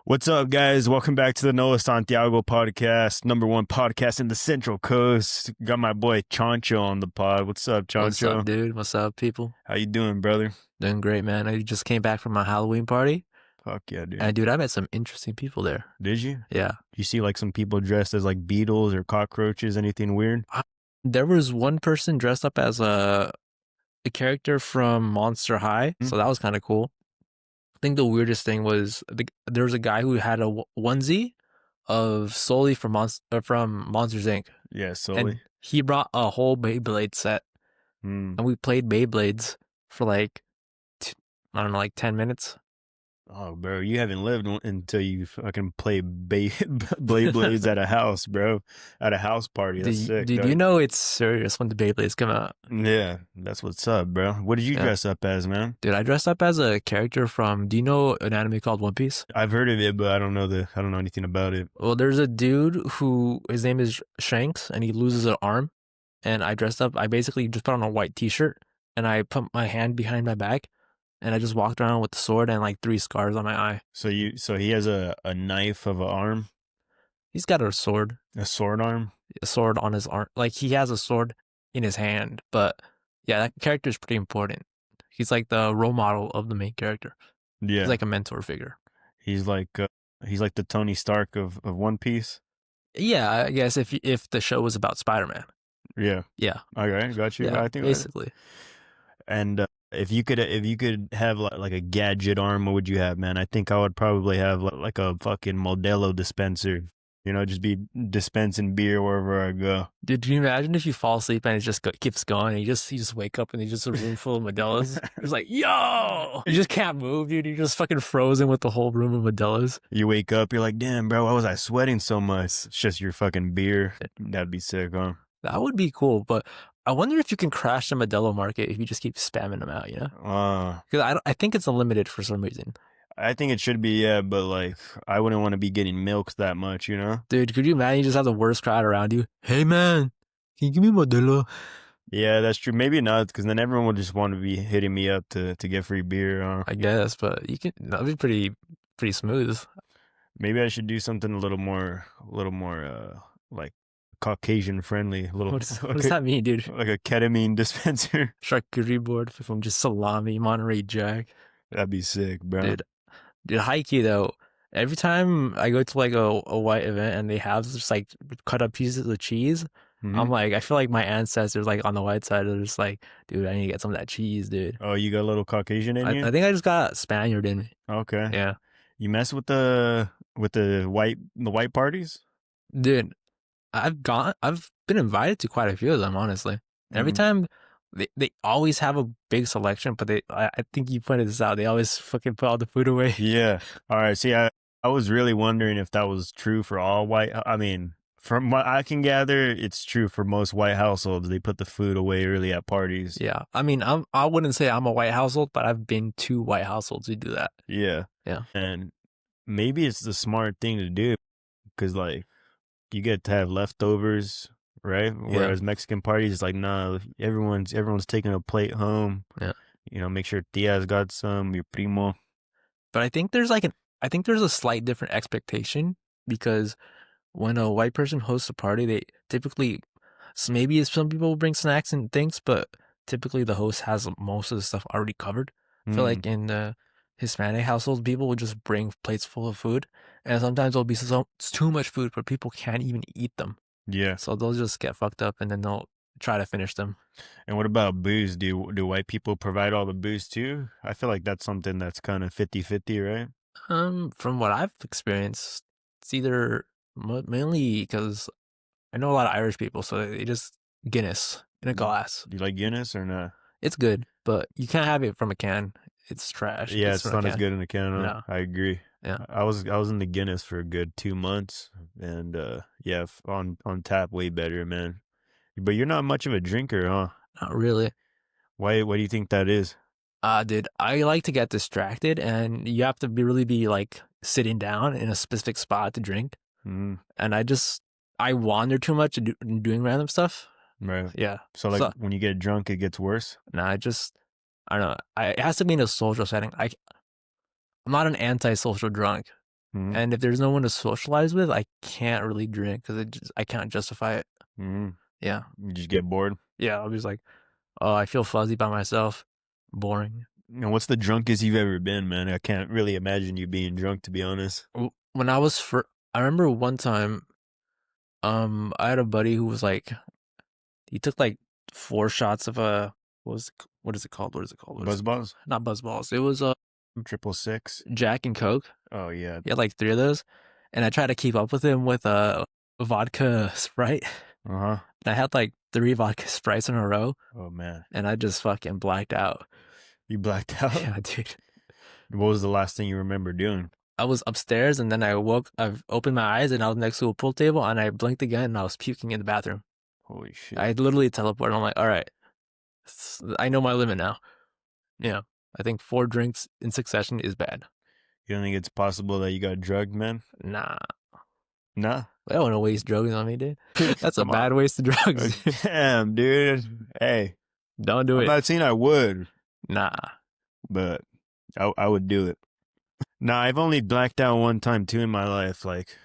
What's up, guys? Welcome back to the Santiago Podcast, #1 podcast in the Central Coast. Got my boy Choncho on the pod. What's up, What's up, Choncho? dude? What's up, people? How you doing, brother? Doing great, man. I just came back from my Halloween party. Fuck yeah, dude. And, dude, I met some interesting people there. Did you? Yeah. You see like some people dressed as like beetles or cockroaches, anything weird? There was one person dressed up as a character from Monster High, so that was kind of cool. I think the weirdest thing was there was a guy who had a onesie of solely from Monsters Inc. Yeah, solely. And he brought a whole Beyblade set, and we played Beyblades for like, I don't know, like 10 minutes. Oh, bro, you haven't lived until you fucking play Blades at a house, bro. At a house party. That's sick. Dude, you know it's serious when the Beyblades come out. Yeah, that's what's up, bro. What did you dress up as, man? Dude, I dressed up as a character from, do you know an anime called One Piece? I've heard of it, but I don't know anything about it. Well, there's a dude who, his name is Shanks, and he loses an arm. And I dressed up, I basically just put on a white t-shirt, and I put my hand behind my back, and I just walked around with the sword and like 3 scars on my eye. So he has a knife of an arm? He's got a sword. A sword arm? A sword on his arm. Like, he has a sword in his hand, but yeah, that character is pretty important. He's like the role model of the main character. Yeah. He's like a mentor figure. He's like the Tony Stark of One Piece? Yeah, I guess if the show was about Spider-Man. Yeah. Yeah. Okay, got you. Yeah, I think basically. And if you could have like a gadget arm, what would you have, man? I think I would probably have like a fucking Modelo dispenser. You know, just be dispensing beer wherever I go. Dude, can you imagine if you fall asleep and it just keeps going and you just wake up and there's just a room full of Modelos? It's like, yo! You just can't move, dude. You're just fucking frozen with the whole room of Modelos. You wake up, you're like, damn, bro, why was I sweating so much? It's just your fucking beer. That'd be sick, huh? That would be cool, but I wonder if you can crash the Modelo market if you just keep spamming them out, you know? Because I think it's unlimited for some reason. I think it should be, yeah, but like, I wouldn't want to be getting milked that much, you know? Dude, could you imagine you just have the worst crowd around you? Hey, man, can you give me Modelo? Yeah, that's true. Maybe not, because then everyone would just want to be hitting me up to get free beer. I guess, but that'd be pretty smooth. Maybe I should do something a little more, like Caucasian friendly. What does that mean, dude? Like a ketamine dispenser. Charcuterie board from just salami, Monterey Jack. That'd be sick, bro. Dude, high-key though, every time I go to like a white event and they have just like cut up pieces of cheese, I'm like, I feel like my ancestors like on the white side are just like, dude, I need to get some of that cheese, dude. Oh, you got a little Caucasian in you? I think I just got Spaniard in me. Okay. Yeah. You mess with the white parties? Dude, I've been invited to quite a few of them, honestly. Every time they always have a big selection, but I think you pointed this out, they always fucking put all the food away. Yeah. All right. See, I was really wondering if that was true for all white. I mean, from what I can gather, it's true for most white households. They put the food away early at parties. Yeah. I mean, I wouldn't say I'm a white household, but I've been to white households who do that. Yeah. Yeah. And maybe it's the smart thing to do because, like, you get to have leftovers, right? Whereas Mexican parties, it's like, nah, everyone's taking a plate home. Yeah. You know, make sure tia's got some, your primo. But I think there's a slight different expectation because when a white person hosts a party, they typically, maybe some people will bring snacks and things, but typically the host has most of the stuff already covered. I feel like in the Hispanic households, people will just bring plates full of food, and sometimes there'll be too much food, but people can't even eat them. Yeah. So they'll just get fucked up, and then they'll try to finish them. And what about booze? Do white people provide all the booze too? I feel like that's something that's kind of 50-50, right? From what I've experienced, it's either mainly because I know a lot of Irish people, so they just Guinness in a glass. Do you like Guinness or not? It's good, but you can't have it from a can. It's trash. Yeah, it's not as good in a can. Huh? No. I agree. Yeah, I was in the Guinness for a good 2 months, and yeah, on tap way better, man. But you're not much of a drinker, huh? not really. Why do you think that is? Dude, I like to get distracted, and you have to really be like sitting down in a specific spot to drink. And I wander too much doing random stuff. Right. Yeah. So when you get drunk, it gets worse? No, I don't know. It has to be in a social setting. I'm not an anti-social drunk. Mhm. And if there's no one to socialize with, I can't really drink because I can't justify it. Mhm. Yeah. You just get bored. Yeah. I'll be just like, oh, I feel fuzzy by myself. Boring. And what's the drunkest you've ever been, man? I can't really imagine you being drunk, to be honest. When I was I remember one time, I had a buddy who was like, he took like 4 shots of what is it called? What is it called? What is Buzz it? balls? Not buzz balls. It was 666. Jack and Coke. Oh yeah. He had like 3 of those, and I tried to keep up with him with vodka Sprite. Uh-huh. I had like 3 vodka Sprites in a row, Oh man. and I just fucking blacked out. You blacked out? Yeah, dude. What was the last thing you remember doing? I was upstairs, and then I opened my eyes, and I was next to a pool table, and I blinked again, and I was puking in the bathroom. Holy shit. I literally teleported. I'm like, all right, I know my limit now. Yeah, I think 4 drinks in succession is bad. You don't think it's possible that you got drugged, man? Nah. Nah. I don't want to waste drugs on me, dude. That's a Come bad on. waste of drugs. Damn, dude. Hey, Don't do I'm it. not saying I would, Nah. but I would do it. Nah, I've only blacked out one time too in my life. Like,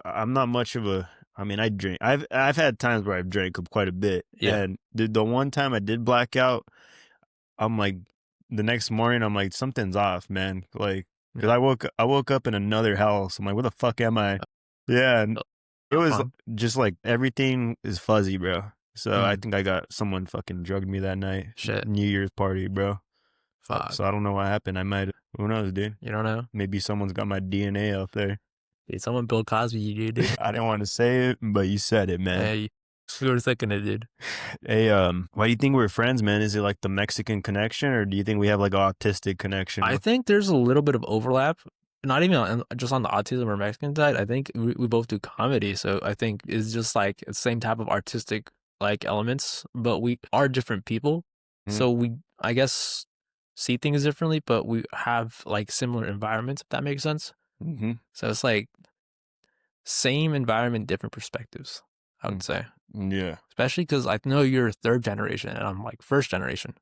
I'm not much of a. I mean, I drink. I've had times where I've drank quite a bit. Yeah. And the one time I did black out, I'm like, the next morning, I'm like, something's off, man. Like, because I woke up in another house. I'm like, where the fuck am I? Yeah, and it was just like everything is fuzzy, bro. So I think I got someone fucking drugged me that night. Shit. New Year's party, bro. Fuck. So I don't know what happened. I might. Who knows, dude? You don't know? Maybe someone's got my DNA out there. Dude, someone Bill Cosby you, dude. I didn't want to say it, but you said it, man. Hey, you were second it, dude. Hey, why do you think we're friends, man? Is it like the Mexican connection, or do you think we have like an autistic connection? I think there's a little bit of overlap. Not even just on the autism or Mexican side. I think we both do comedy, so I think it's just like the same type of artistic like elements, but we are different people. So we, I guess, see things differently, but we have like similar environments, if that makes sense. Mm-hmm. So it's like same environment, different perspectives, I would say. Yeah. Especially because I know you're 3rd generation and I'm like 1st generation.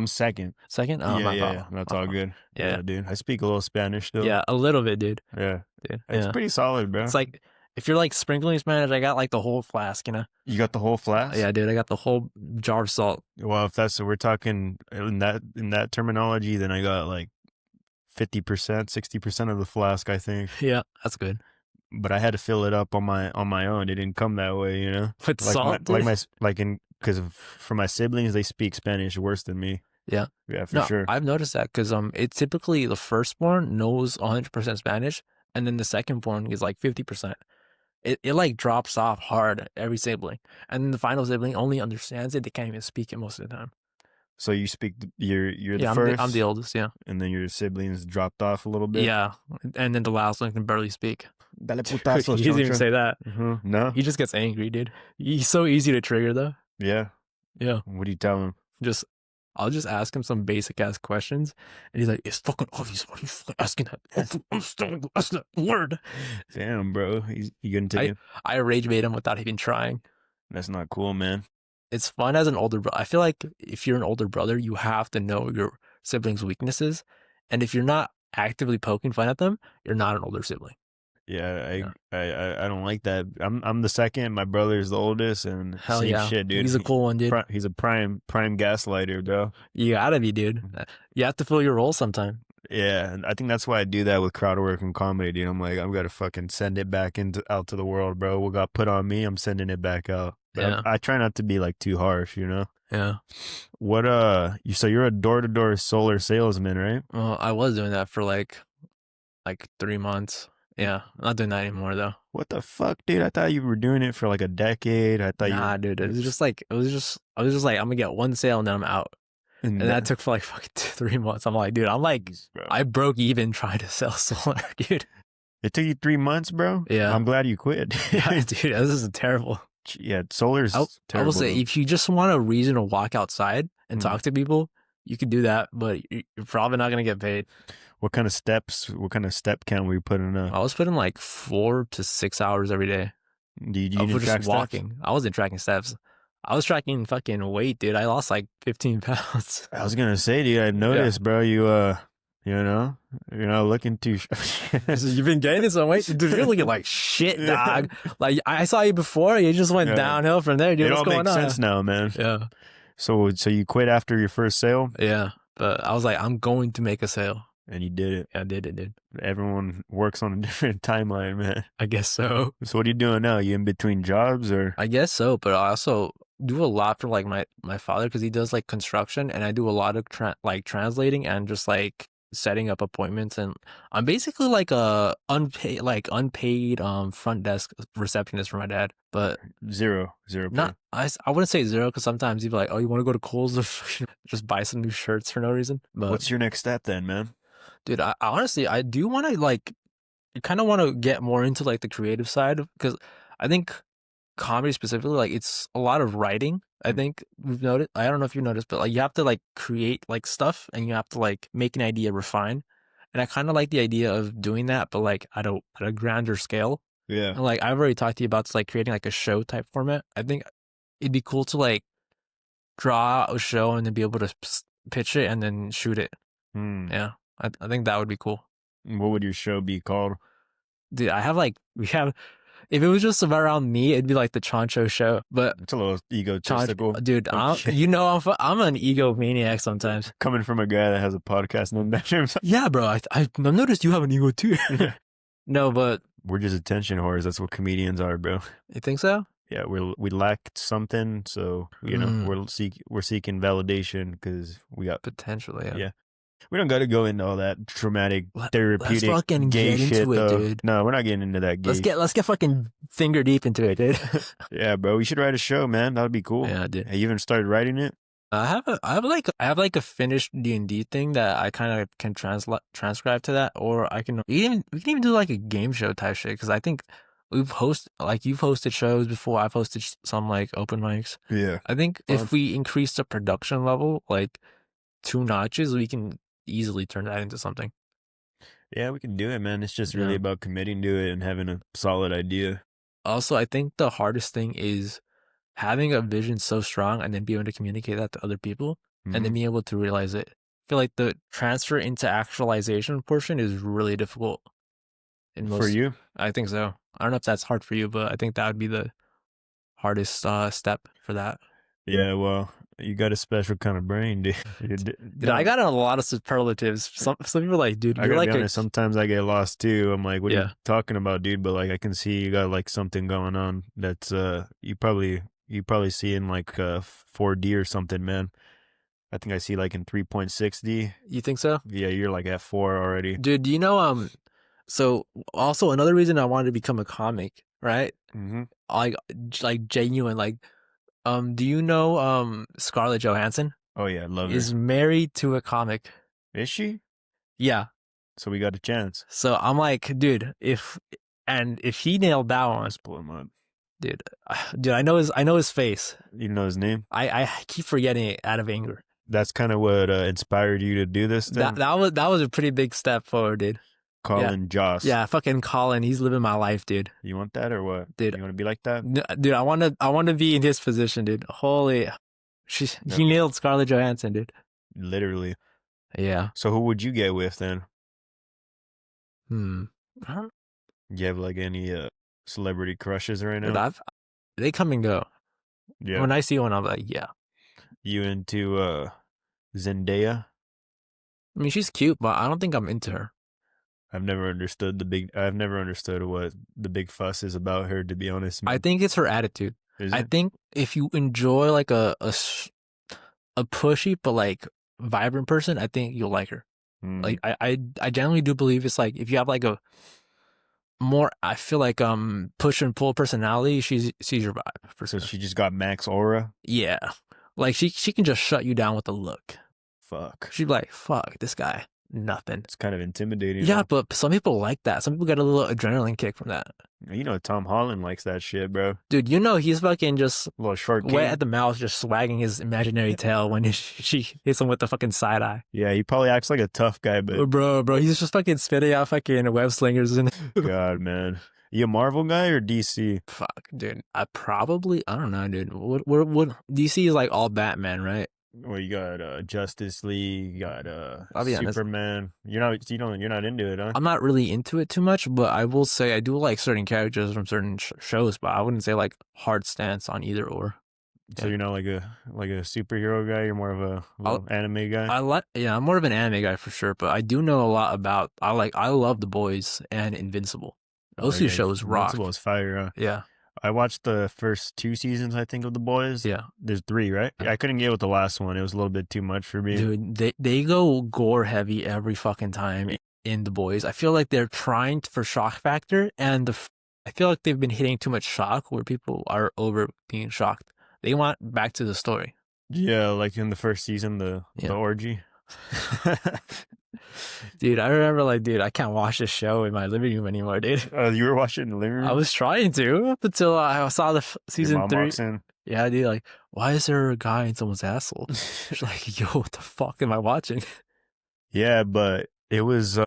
Second. Second? Oh, yeah. That's all good. Yeah, dude. I speak a little Spanish still. Yeah, a little bit, dude. Yeah. Dude. It's pretty solid, bro. It's like if you're like sprinkling Spanish, I got like the whole flask, you know? You got the whole flask? Yeah, dude, I got the whole jar of salt. Well, if that's we're talking in that terminology, then I got like 50%, 60% of the flask, I think. Yeah, that's good. But I had to fill it up on my own. It didn't come that way, you know. With salt, because for my siblings, they speak Spanish worse than me. Yeah. Yeah, for sure. I've noticed that because it's typically the firstborn knows 100% Spanish, and then the secondborn is like 50%. It like drops off hard every sibling, and then the final sibling only understands it. They can't even speak it most of the time. So you speak. You're the first. I'm the oldest. Yeah. And then your siblings dropped off a little bit. Yeah, and then the last one can barely speak. Dale putazo, He doesn't even Choncho. say that. No. He just gets angry, dude. He's so easy to trigger, though. Yeah. Yeah. What do you tell him? I'll just ask him some basic ass questions, and he's like, "It's fucking obvious. What are you fucking asking that? I'm still asking that word." Damn, bro. You gonna take it? I rage bait him without even trying. That's not cool, man. It's fun as an older brother. I feel like if you're an older brother, you have to know your siblings' weaknesses, and if you're not actively poking fun at them, you're not an older sibling. Yeah, I don't like that. I'm the second. My brother is the oldest, and Hell same yeah, shit, dude. He's a cool one, dude. He's a prime gaslighter, bro. You gotta be, dude. You have to fill your role sometime. Yeah, and I think that's why I do that with crowd work and comedy, dude. I'm like, I've got to fucking send it back out to the world, bro. What got put on me, I'm sending it back out. But Yeah. I try not to be like too harsh, you know. Yeah. What so you're a door-to-door solar salesman, right? Well, I was doing that for like 3 months. Yeah, I'm not doing that anymore though. What the fuck, dude? I thought you were doing it for like a decade. I thought Nah, dude. It was just like I was just like I'm gonna get one sale and then I'm out. And that took for like fucking 3 months. I'm like, dude, bro. I broke even trying to sell solar, dude. It took you 3 months, bro? Yeah. I'm glad you quit. Yeah, dude, this is terrible. Yeah, solar's I terrible. will say, if you just want a reason to walk outside and talk to people, you could do that, but you're probably not gonna get paid. What kind of step count were you putting up? I was putting like 4 to 6 hours every day. Do you I was track just walking. I wasn't tracking steps. I was tracking fucking weight, dude. I lost like 15 pounds. I was gonna say, dude, I noticed, bro, you You know, you're not looking too. You've been gaining some weight, dude. You're looking like shit, dog. Like I saw you before, you just went Yeah. downhill from there, dude. It What's all going makes on? sense now, man. Yeah, So you quit after your first sale, yeah. But I was like, I'm going to make a sale. and you did it. Yeah, I did. Everyone works on a different timeline, man. I guess so. So what are you doing now? You in between jobs or? I guess so. But I also do a lot for like my father because he does like construction, and I do a lot of like translating and just like setting up appointments. And I'm basically like a unpaid front desk receptionist for my dad. But Zero pay. not I wouldn't say zero because sometimes he'd be like, oh, you want to go to Kohl's or just buy some new shirts for no reason. But What's your next step then, man? dude, I honestly I do want to like kind of want to get more into like the creative side because I think comedy specifically, like it's a lot of writing. I think we've noticed. I don't know if you noticed, but like you have to like create like stuff and you have to like make an idea refine. And I kind of like the idea of doing that, but like at a grander scale. Yeah. And like I've already talked to you about like creating like a show type format. I think it'd be cool to like draw out a show and then be able to pitch it and then shoot it. Yeah, I think that would be cool. What would your show be called? Dude, we have. If it was just around me, it'd be like the Choncho show. But It's a little egotistical. dude, you know, I'm an egomaniac sometimes. Coming from a guy that has a podcast named after himself. Yeah, bro. I noticed you have an ego too. No, but We're just attention whores. That's what comedians are, bro. you think so? Yeah, we lacked something, so you know we're seeking validation because we got Potentially. Yeah. We don't got to go into all that traumatic Let's therapeutic fucking gay get shit, into it, though. dude. No, we're not getting into that gay. Let's get fucking finger deep into it, dude. Yeah, bro, we should write a show, man. That would be cool. Yeah, dude. Have you even started writing it? I have like a finished D&D thing that I kind of can transcribe to that, or we can even do like a game show type shit because I think you've hosted shows before. I've hosted some like open mics. Yeah. I think if we increase the production level like 2 notches, we can easily turn that into something. Yeah, we can do it, man. It's just really about committing to it and having a solid idea. Also, I think the hardest thing is having a vision so strong and then being able to communicate that to other people and then being able to realize it. I feel like the transfer into actualization portion is really difficult. For you? I think so. I don't know if that's hard for you, but I think that would be the hardest step for that. Yeah, well, you got a special kind of brain, dude. Dude, I got a lot of superlatives. Some people are like, dude, I you're gotta like be honest, sometimes I get lost too. I'm like, what are you Yeah. talking about, dude? But like, I can see you got like something going on that's you probably see in like 4D or something, man. I think I see like in 3.6D. You think so? Yeah, you're like at 4 already. Dude, do you know so also another reason I wanted to become a comic, right? Like genuine like do you know Scarlett Johansson? Oh yeah, I love her. Is married to a comic. Is she? Yeah. So we got a chance. So I'm like, dude, if he nailed that one, Let's pull him up. dude, I know his face. You know his name? I keep forgetting it out of anger. That's kind of what inspired you to do this thing? That was a pretty big step forward, dude. Colin Joss. Yeah, fucking Colin. He's living my life, dude. You want that or what? Dude. You want to be like that? Dude, I want to be in his position, dude. Holy, he nailed Scarlett Johansson, dude. Literally. Yeah. So who would you get with then? Do you have like any celebrity crushes right now? Dude, they come and go. Yeah. When I see one, I'm like, yeah. You into Zendaya? I mean, she's cute, but I don't think I'm into her. I've never understood what the big fuss is about her, to be honest. I think it's her attitude. I think if you enjoy like a pushy but like vibrant person, I think you'll like her. Like I generally do believe it's like if you have like a more, I feel like push and pull personality, she's your vibe. So she just got max aura? Yeah. Like she can just shut you down with a look. Fuck. She'd be like, fuck, this guy. Nothing. It's kind of intimidating. Yeah, but some people like that. Some people get a little adrenaline kick from that. You know, Tom Holland likes that shit, bro. Dude, you know he's fucking just a little short wet at the mouth, just swagging his imaginary tail when she hits him with the fucking side eye. Yeah, he probably acts like a tough guy, but bro, he's just fucking spitting out fucking web slingers and God, man. You a Marvel guy or DC? Fuck, dude. I don't know, dude. What DC is like all Batman, right? Well, you got Justice League, you got I'll be honest. Superman. You're not into it, huh? I'm not really into it too much, but I will say I do like certain characters from certain shows, but I wouldn't say like hard stance on either or. So Yeah. you're not like a superhero guy. You're more of a I little anime guy. I like yeah, I'm more of an anime guy for sure, but I do know a lot about I love The Boys and Invincible. Oh Those two yeah, shows Invincible rock. is fire. Yeah. I watched the first 2 seasons, I think, of The Boys. Yeah. There's three, right? I couldn't get with the last one. It was a little bit too much for me. Dude, they go gore heavy every fucking time in The Boys. I feel like they're trying for shock factor, and I feel like they've been hitting too much shock where people are over being shocked. They want back to the story. Yeah, like in the first season, the Yeah. orgy. Dude, I remember like, dude, I can't watch this show in my living room anymore, dude. You were watching in the living room? I was trying to up until I saw the Your season mom 3. walks in. Yeah, dude, like, why is there a guy in someone's asshole? She's like, yo, what the fuck am I watching? Yeah, but it was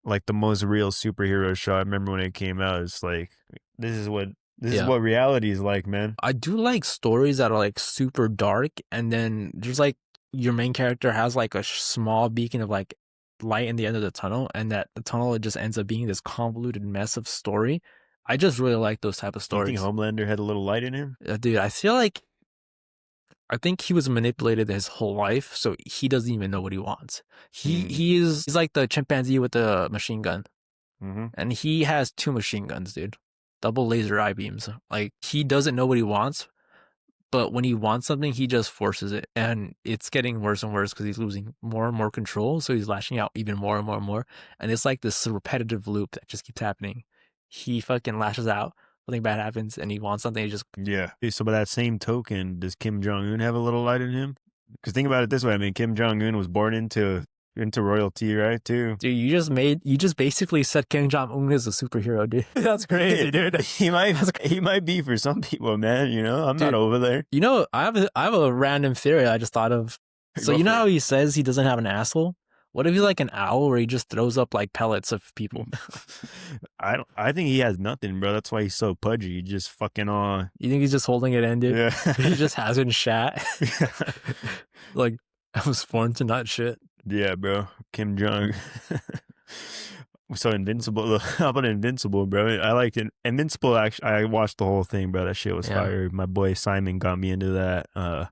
like the most real superhero show. I remember when it came out. It's like this is what Yeah. reality is like, man. I do like stories that are like super dark, and then there's like your main character has like a small beacon of like light in the end of the tunnel, and that the tunnel just ends up being this convoluted mess of story. I just really like those type of Do you stories. think Homelander had a little light in him? Dude, I think he was manipulated his whole life, so he doesn't even know what he wants. He's like the chimpanzee with the machine gun, and he has 2 machine guns, dude. Double laser eye beams. Like, he doesn't know what he wants, but when he wants something, he just forces it, and it's getting worse and worse because he's losing more and more control. So he's lashing out even more and more and more, and it's like this repetitive loop that just keeps happening. He fucking lashes out, something bad happens, and he wants something. He just So by that same token, does Kim Jong Un have a little light in him? Because think about it this way. I mean, Kim Jong Un was born into royalty, right? Too. dude, you just basically said Kim Jong Un is a superhero, dude. That's crazy, dude. He might be for some people, man. You know, I'm Dude, not over there. You know, I have a random theory I just thought of. So Go you know for it. how he says he doesn't have an asshole? What if he's like an owl where he just throws up like pellets of people? I think he has nothing, bro. That's why he's so pudgy. He just fucking You think he's just holding it in, dude? Yeah. He just hasn't shat. Like, I was born to not shit. Yeah, bro. Kim Jong. So Invincible. How about Invincible, bro? I liked it. Invincible. Actually, I watched the whole thing, bro. That shit was fire. My boy Simon got me into that.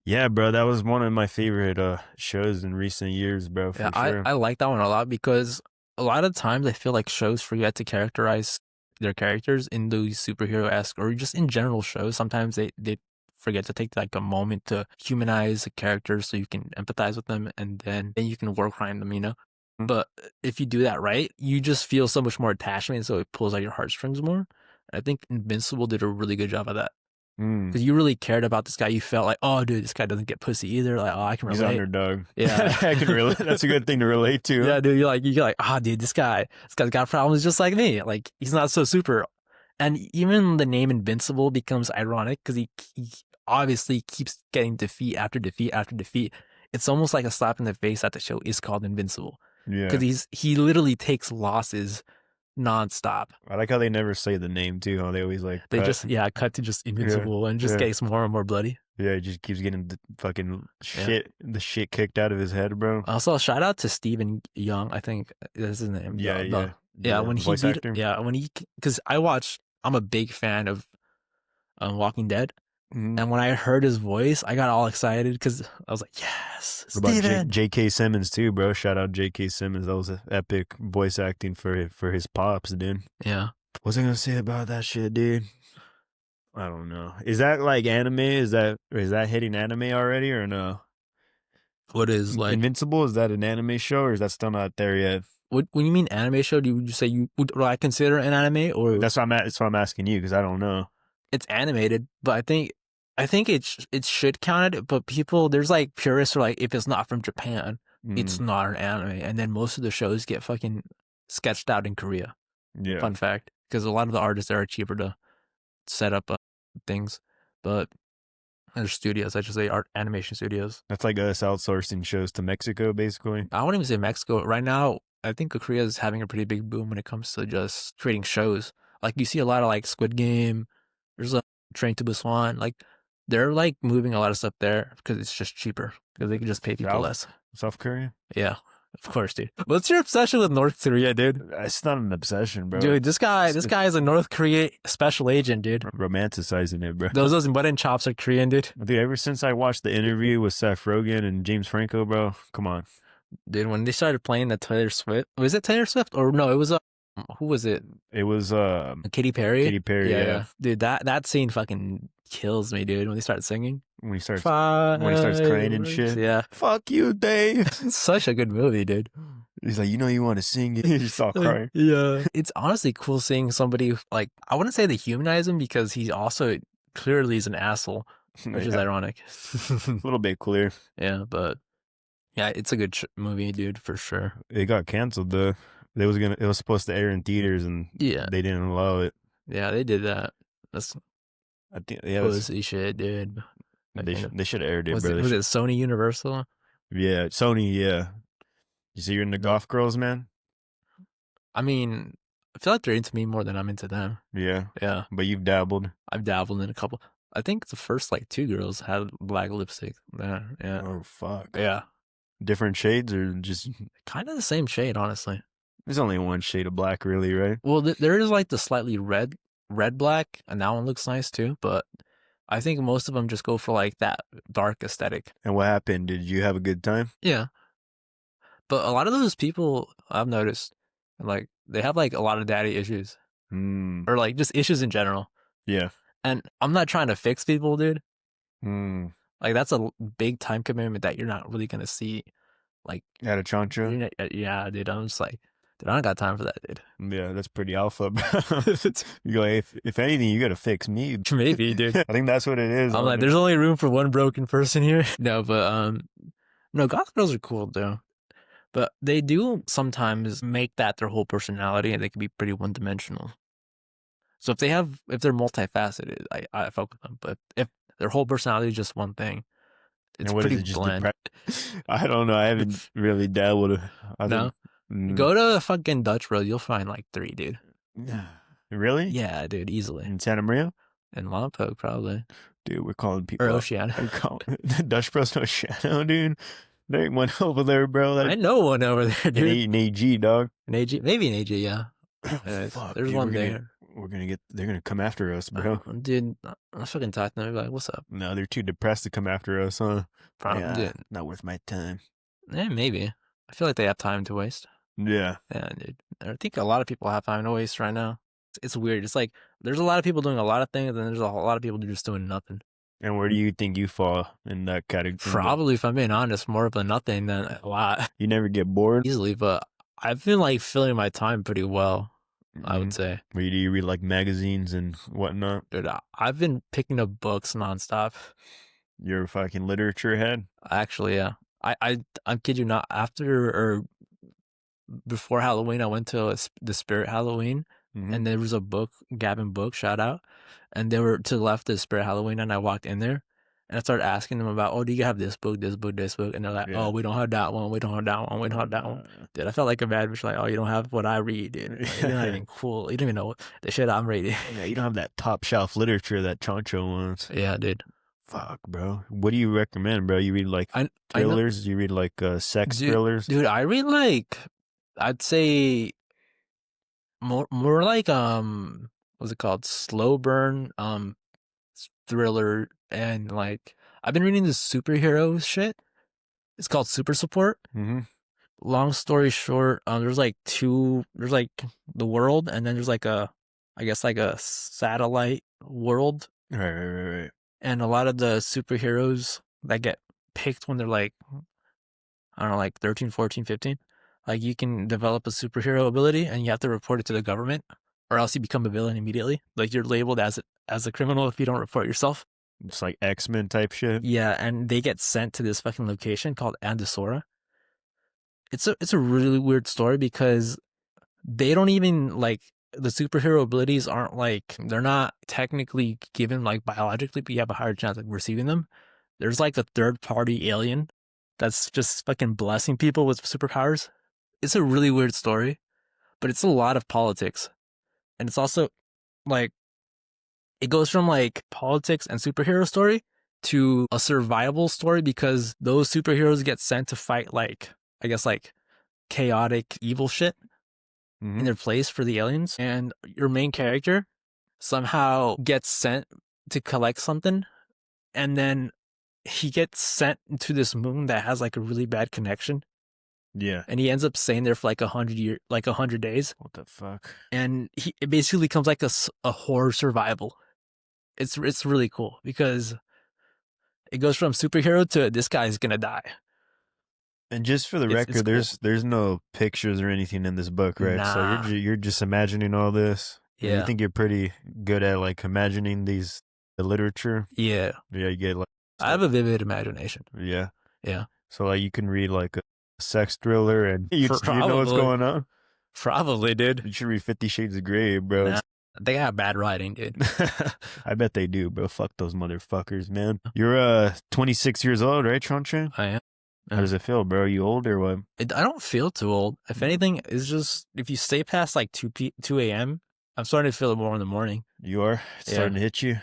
Yeah, bro. That was one of my favorite shows in recent years, bro. For sure. I like that one a lot because a lot of times I feel like shows forget to characterize their characters in those superhero-esque or just in general shows. Sometimes they forget to take like a moment to humanize the characters so you can empathize with them, and then you can work around them, you know? But if you do that right, you just feel so much more attachment, so it pulls out your heartstrings more. I think Invincible did a really good job of that. Because you really cared about this guy. You felt like, oh, dude, this guy doesn't get pussy either. Like, oh, I can relate. He's underdog. Yeah. I can relate. That's a good thing to relate to. Yeah, dude, you're like, oh, dude, this guy's got problems just like me. Like, he's not so super. And even the name Invincible becomes ironic because he obviously keeps getting defeat after defeat after defeat. It's almost like a slap in the face that the show is called Invincible. Yeah. Because he literally takes losses nonstop. I like how they never say the name too. How they always like They cut. just cut to just Invincible and just gets more and more bloody. Yeah, he just keeps getting the fucking the shit kicked out of his head, bro. Also, shout out to Stephen Young. I think that's his name. Yeah. When he voice actor. because I'm a big fan of Walking Dead. And when I heard his voice, I got all excited because I was like, yes, What about J.K. Simmons too, bro? Shout out J.K. Simmons. That was epic voice acting for his pops, dude. Yeah. What's I gonna say about that shit, dude? I don't know. Is that like anime? Is that hitting anime already or no? What is like Invincible? Is that an anime show or is that still not there yet? When you mean anime show, would you say would I consider an anime or That's what I'm asking you because I don't know. It's animated, but I think it should count it. But people, there's like purists who are like, if it's not from Japan, it's not an anime. And then most of the shows get fucking sketched out in Korea. Yeah. Fun fact, because a lot of the artists there are cheaper to set up things, but there's studios, I should say, art animation studios. That's like us outsourcing shows to Mexico, basically. I wouldn't even say Mexico right now. I think Korea is having a pretty big boom when it comes to just creating shows. Like you see a lot of like Squid Game. There's a Train to Busan. Like They're like moving a lot of stuff there because it's just cheaper because they can just pay people less. South Korea? Yeah, of course, dude. What's your obsession with North Korea, dude? It's not an obsession, bro. Dude, this guy is a North Korea special agent, dude. Romanticizing it, bro. Those mutton chops are Korean, dude. Dude, ever since I watched the interview with Seth Rogen and James Franco, bro, come on. Dude, when they started playing the Taylor Swift, was it Taylor Swift or no? It was who was it? It was Katy Perry. Katy Perry, yeah. Dude, that scene fucking kills me, dude. When they start singing, when he starts crying and shit. Yeah, fuck you, Dave. It's such a good movie, dude. He's like, you want to sing it. He just all crying. Yeah, it's honestly cool seeing somebody like, I wouldn't say they humanize him because he also clearly is an asshole, which is ironic. A little bit clear. Yeah, but yeah, it's a good movie, dude, for sure. It got canceled though. It was supposed to air in theaters and they didn't allow it. Yeah, they did that. I think pussy shit, dude. They should have aired it, was bro. Was it Sony Universal? Yeah, Sony. Yeah. You see, you're into golf girls, man. I mean, I feel like they're into me more than I'm into them. Yeah. Yeah. But you've dabbled. I've dabbled in a couple. I think the first like 2 girls had black lipstick. Yeah. Oh fuck. Yeah. Different shades or just kind of the same shade, honestly. There's only one shade of black, really, right? Well, there is like the slightly red black, and that one looks nice too. But I think most of them just go for like that dark aesthetic. And what happened? Did you have a good time? Yeah. But a lot of those people I've noticed, like they have like a lot of daddy issues, or like just issues in general. Yeah. And I'm not trying to fix people, dude. Like that's a big time commitment that you're not really gonna see. Like at a Choncho. Yeah, dude. I'm just like, dude, I don't got time for that, dude. Yeah, that's pretty alpha, bro. You go, if anything, you gotta fix me. Maybe, dude. I think that's what it is. I'm like, there's only room for one broken person here. No, but no, goth girls are cool though. But they do sometimes make that their whole personality, and they can be pretty one-dimensional. So if they're multifaceted, I fuck with them. But if their whole personality is just one thing, it's pretty bland. I don't know. I haven't really dabbled. No? Go to fucking Dutch Bros. You'll find like 3, dude. Really? Yeah, dude, easily. In Santa Maria? In Lompoc, probably. Dude, we're calling people. Or Oceana. Dutch Bros. Oceana, dude. There ain't one over there, bro. I know one over there, dude. In AG, dog. Maybe in AG, yeah. Fuck, there's dude, one there. They're gonna come after us, bro. Dude, I'm fucking talking to them. Like, what's up? No, they're too depressed to come after us, huh? Probably. Not worth my time. Yeah, maybe. I feel like they have time to waste. Yeah. Yeah, dude. I think a lot of people have time to waste right now. It's weird. It's like there's a lot of people doing a lot of things, and then there's a lot of people just doing nothing. And where do you think you fall in that category? Probably, if I'm being honest, more of a nothing than a lot. You never get bored? Easily, but I've been like filling my time pretty well, I would say. Do you read like magazines and whatnot? Dude, I've been picking up books nonstop. You're a fucking literature head? Actually, yeah. I kid you not, after or before Halloween, I went to the Spirit Halloween, and there was a book, Gavin Book, shout out, and they were to the left of Spirit Halloween, and I walked in there, and I started asking them about, oh, do you have this book, this book, this book? And they're like, oh, we don't have that one, we don't have that one, we don't have that one. Dude, I felt like a bad bitch, like, oh, you don't have what I read, dude. Like, you're not even cool. You don't even know the shit I'm reading. Yeah, you don't have that top shelf literature that Choncho wants. Yeah, dude. Fuck, bro. What do you recommend, bro? You read like thrillers? You read like sex thrillers? Dude, I read like, I'd say more like what's it called? Slow burn thriller, and like I've been reading this superhero shit. It's called Super Support. Long story short, there's like the world, and then there's like I guess like a satellite world. Right. And a lot of the superheroes that get picked when they're like, I don't know, like 13, 14, 15, like you can develop a superhero ability and you have to report it to the government, or else you become a villain immediately. Like you're labeled as a criminal if you don't report yourself. It's like X-Men type shit. Yeah, and they get sent to this fucking location called Andosora. It's a really weird story because they don't even like, the superhero abilities aren't like, they're not technically given like biologically, but you have a higher chance of receiving them. There's like a third party alien that's just fucking blessing people with superpowers. It's a really weird story, but it's a lot of politics. And it's also like, it goes from like politics and superhero story to a survival story because those superheroes get sent to fight like, I guess like chaotic evil shit in their place for the aliens. And your main character somehow gets sent to collect something. And then he gets sent to this moon that has like a really bad connection. Yeah. And he ends up staying there for like 100 days. What the fuck? And it basically becomes like a horror survival. It's really cool because it goes from superhero to this guy's gonna die. And just for the It's record, cool. there's no pictures or anything in this book, right? Nah. So you're just imagining all this. And Yeah. you think you're pretty good at like imagining the literature. Yeah. Yeah, you get like. I have a vivid imagination. Yeah. Yeah. So like you can read like a sex thriller and you know what's Probably. going on. Probably, dude. You should read 50 Shades of Grey, bro. Nah, they got bad writing, dude. I bet they do, bro. Fuck those motherfuckers, man. You're 26 years old, right, Choncho? I am. How does it feel, bro? You old or what? I don't feel too old. If anything, it's just if you stay past like 2 a.m., I'm starting to feel it more in the morning. You are? It's starting to hit you?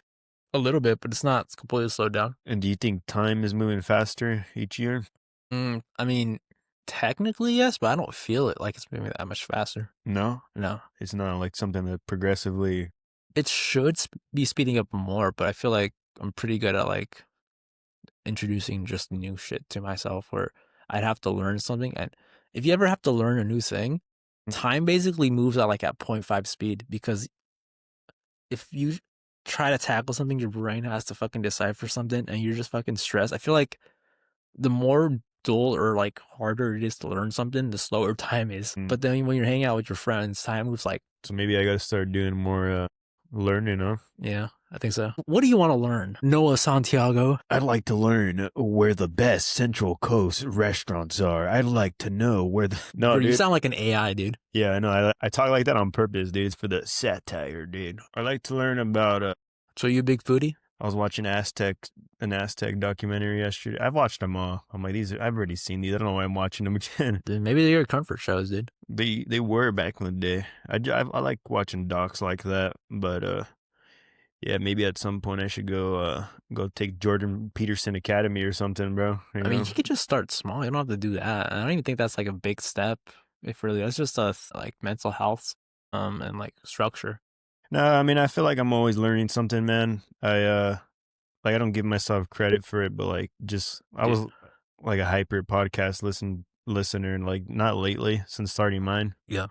A little bit, but it's not. It's completely slowed down. And do you think time is moving faster each year? I mean, technically, yes, but I don't feel it like it's moving that much faster. No? No. It's not like something that progressively... It should be speeding up more, but I feel like I'm pretty good at like introducing just new shit to myself where I'd have to learn something. And if you ever have to learn a new thing, time basically moves at like at 0.5 speed because if you try to tackle something, your brain has to fucking decipher something and you're just fucking stressed. I feel like the more dull or like harder it is to learn something, the slower time is. But then when you're hanging out with your friends, time moves like... So maybe I gotta start doing more learning, huh? Yeah, I think so. What do you want to learn, Noah Santiago? I'd like to learn where the best Central Coast restaurants are. I'd like to know where the... No, Dude, you dude. sound like an AI, dude. Yeah, I know. I talk like that on purpose, dude. It's for the satire, dude. I like to learn about... So you a big foodie? I was watching an Aztec documentary yesterday. I've watched them all. I'm like, I've already seen these. I don't know why I'm watching them again. Dude, maybe they're your comfort shows, dude. They were back in the day. I like watching docs like that, but yeah, maybe at some point I should go take Jordan Peterson Academy or something, bro. I mean, you could just start small. You don't have to do that. I don't even think that's like a big step. If really, that's just like mental health, and like structure. No, I mean, I feel like I'm always learning something, man. I don't give myself credit for it, but like I was like a hyper podcast listener and like not lately since starting mine. Yeah.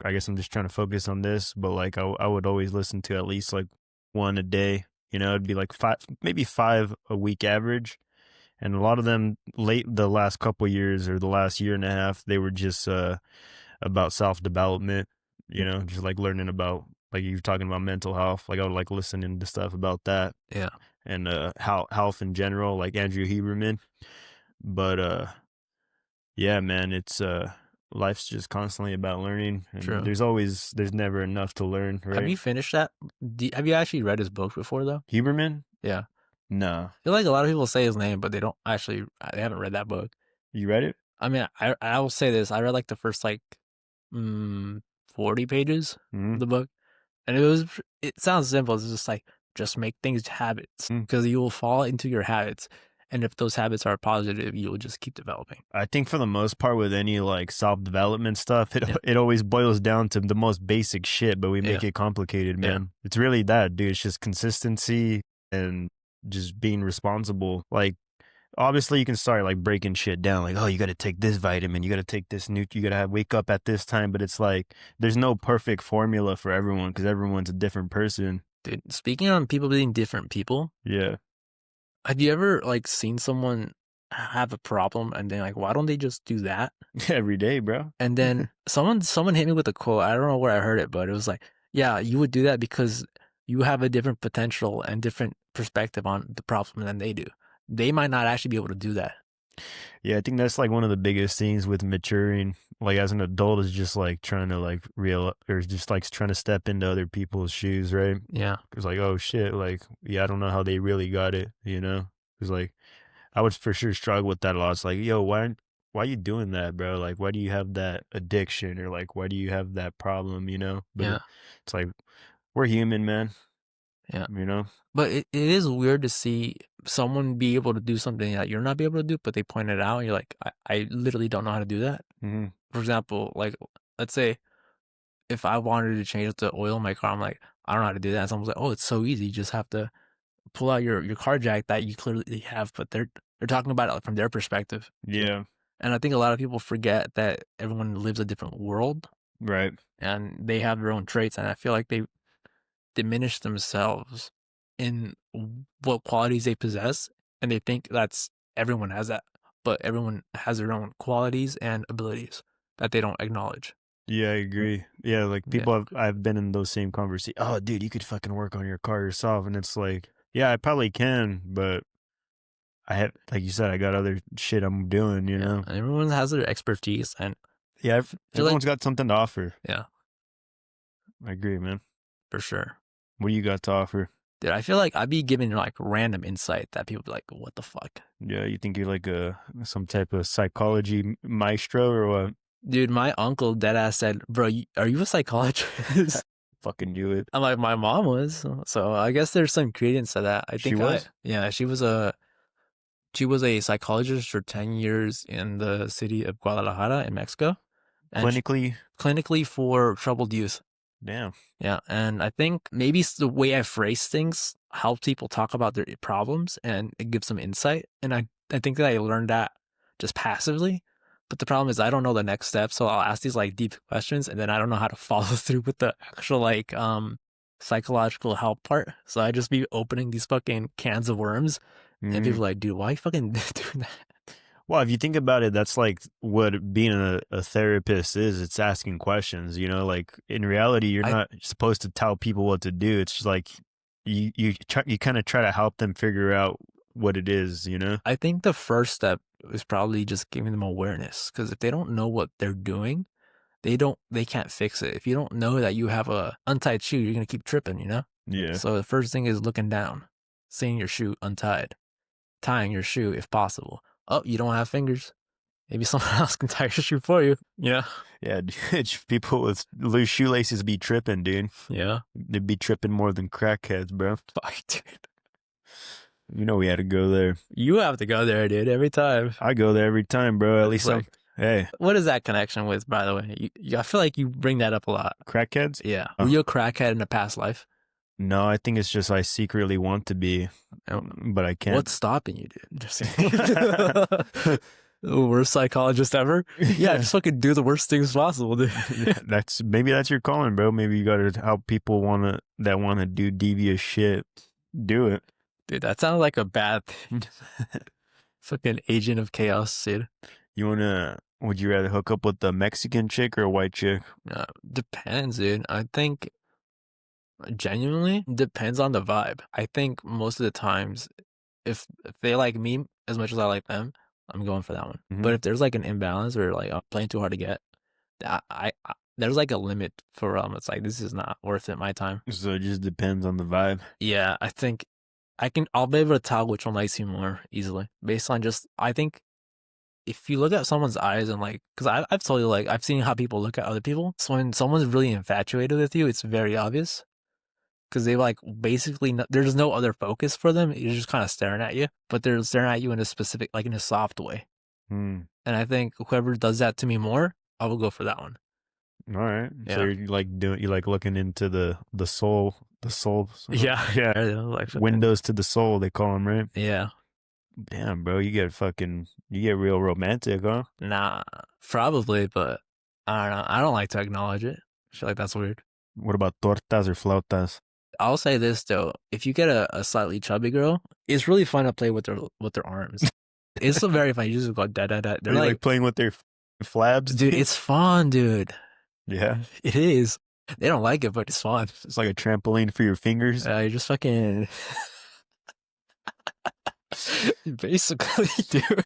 I guess I'm just trying to focus on this, but like I would always listen to at least like one a day. You know, it'd be like maybe five a week average. And a lot of them the last couple years or the last year and a half, they were just about self-development, you know, just like learning about, like you were talking about mental health. Like I would like listening to stuff about that. Yeah. And health in general, like Andrew Huberman. But yeah, man, it's life's just constantly about learning. And True. there's never enough to learn, right? Have you finished that? Have you actually read his book before though? Huberman? Yeah. No. I feel like a lot of people say his name, but they haven't read that book. You read it? I mean, I will say this. I read like the first like 40 pages of the book. And it sounds simple. It's just like, just make things habits because you will fall into your habits. And if those habits are positive, you will just keep developing. I think for the most part with any like self-development stuff, it always boils down to the most basic shit, but we make it complicated, man. Yeah. It's really that, dude. It's just consistency and just being responsible. Like, obviously you can start like breaking shit down. Like, oh, you got to take this vitamin. You got to take this you got to wake up at this time. But it's like, there's no perfect formula for everyone because everyone's a different person. Dude, speaking on people being different people. Yeah. Have you ever like seen someone have a problem and then like, why don't they just do that? Every day, bro. And then someone hit me with a quote. I don't know where I heard it, but it was like, yeah, you would do that because you have a different potential and different perspective on the problem than they do. They might not actually be able to do that. Yeah, I think that's like one of the biggest things with maturing, like as an adult, is just like trying to like just like trying to step into other people's shoes, right? Yeah. It's like, oh shit, like, yeah, I don't know how they really got it, you know? It's like, I would for sure struggle with that a lot. It's like, yo, why are you doing that, bro? Like, why do you have that addiction or like, why do you have that problem, you know? But it's like, we're human, man. Yeah. You know? But it is weird to see someone be able to do something that you're not be able to do, but they point it out and you're like, I literally don't know how to do that. Mm-hmm. For example, like, let's say if I wanted to change the oil in my car, I'm like, I don't know how to do that. And someone's like, oh, it's so easy. You just have to pull out your car jack that you clearly have, but they're talking about it from their perspective. Yeah. And I think a lot of people forget that everyone lives a different world Right. and they have their own traits. And I feel like they diminish themselves in what qualities they possess. And they think that's everyone has that, but everyone has their own qualities and abilities that they don't acknowledge. Yeah, I agree. Yeah, like Yeah. people I've been in those same conversations. Oh, dude, you could fucking work on your car yourself, and it's like, yeah, I probably can, but I have, like you said, I got other shit I'm doing. You know? And everyone has their expertise, and Yeah, everyone's like, got something to offer. yeah, I agree, man. for sure. What do you got to offer? Dude, I feel like I'd be giving like random insight that people be like, what the fuck? Yeah, you think you're like some type of psychology maestro or what? Dude, my uncle deadass said, bro, are you a psychologist? Fucking do it. I'm like, my mom was. So I guess there's some credence to that. I She think was? yeah, she was a psychologist for 10 years in the city of Guadalajara in Mexico. And clinically for troubled youth. Damn. Yeah, and I think maybe it's the way I phrase things helps people talk about their problems and it gives them insight. And I think that I learned that just passively. But the problem is I don't know the next step, so I'll ask these like deep questions and then I don't know how to follow through with the actual like psychological help part. So I just be opening these fucking cans of worms and people are like, dude, why are you fucking doing that? Well, if you think about it, that's like what being a therapist is. It's asking questions, you know, like in reality, you're not supposed to tell people what to do. It's just like you kind of try to help them figure out what it is, you know? I think the first step is probably just giving them awareness, because if they don't know what they're doing, they can't fix it. If you don't know that you have a untied shoe, you're going to keep tripping, you know? Yeah. So the first thing is looking down, seeing your shoe untied, tying your shoe if possible. Oh, you don't have fingers. Maybe someone else can tie your shoe for you. Yeah. Yeah, dude, people with loose shoelaces be tripping, dude. Yeah. They'd be tripping more than crackheads, bro. Fuck, dude. You know we had to go there. You have to go there, dude, every time. I go there every time, bro. At least like, hey. What is that connection with, by the way? I feel like you bring that up a lot. Crackheads? Yeah. Were you a crackhead in a past life? No, I think it's just I secretly want to be, but I can't. What's stopping you, dude? Just the worst psychologist ever. Yeah, just fucking do the worst things possible, dude. Maybe that's your calling, bro. Maybe you got to help people that want to do devious shit. Do it, dude. That sounds like a bad thing. Fucking agent of chaos, dude. Would you rather hook up with a Mexican chick or a white chick? Depends, dude. I think genuinely depends on the vibe. I think most of the times, if they like me as much as I like them, I'm going for that one. But if there's like an imbalance or like I'm playing too hard to get, I there's like a limit for it's like this is not worth it my time. So it just depends on the vibe. Yeah, I think I'll be able to tell which one likes you more easily based on just, I think if you look at someone's eyes and like, because I've told you, like, I've seen how people look at other people. So when someone's really infatuated with you, it's very obvious because they like basically, there's no other focus for them. You're just kind of staring at you, but they're staring at you in a specific, like in a soft way. And I think whoever does that to me more, I will go for that one. All right. Yeah. So you like looking into the soul. Yeah. Like windows to the soul, they call them, right? Yeah. Damn, bro, you get real romantic, huh? Nah, probably, but I don't know. I don't like to acknowledge it. I feel like that's weird. What about tortas or flautas? I'll say this though: if you get a slightly chubby girl, it's really fun to play with their arms. It's so very fun. You just go da da da. They're like playing with their flabs, dude. It's fun, dude. Yeah, it is. They don't like it, but it's fun. It's like a trampoline for your fingers. You're just fucking. Basically, dude.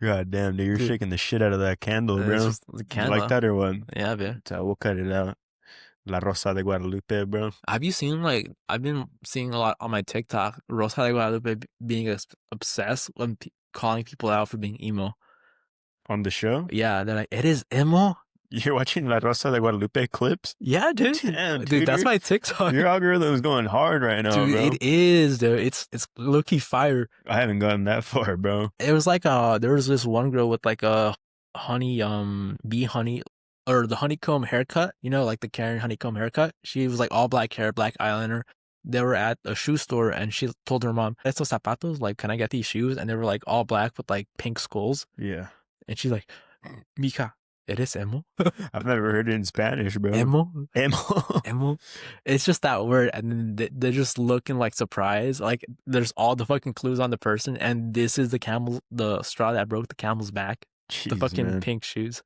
God damn, dude, you're shaking the shit out of that candle, bro. The candle. You like that or what? Yeah, man. So we'll cut it out. La Rosa de Guadalupe, bro. Have you seen, like, I've been seeing a lot on my TikTok, Rosa de Guadalupe being obsessed when calling people out for being emo. On the show? Yeah, they're like, it is emo? You're watching La Rosa de Guadalupe clips? Yeah, dude. Damn, Dude, dude, that's my TikTok. your algorithm is going hard right now, Dude, bro. it is, dude. It's low-key fire. I haven't gotten that far, bro. It was like there was this one girl with like a honey bee honey or the honeycomb haircut, you know, like the Karen honeycomb haircut. She was like all black hair, black eyeliner. They were at a shoe store and she told her mom, "Estos zapatos, like, can I get these shoes?" And they were like all black with like pink skulls. Yeah. And she's like, "Mija, eres emo?" I've never heard it in Spanish, bro. Emo? Emo. Emo? It's just that word, and then they're just looking like surprised. Like there's all the fucking clues on the person, and this is the straw that broke the camel's back. The Jeez, fucking man. pink shoes.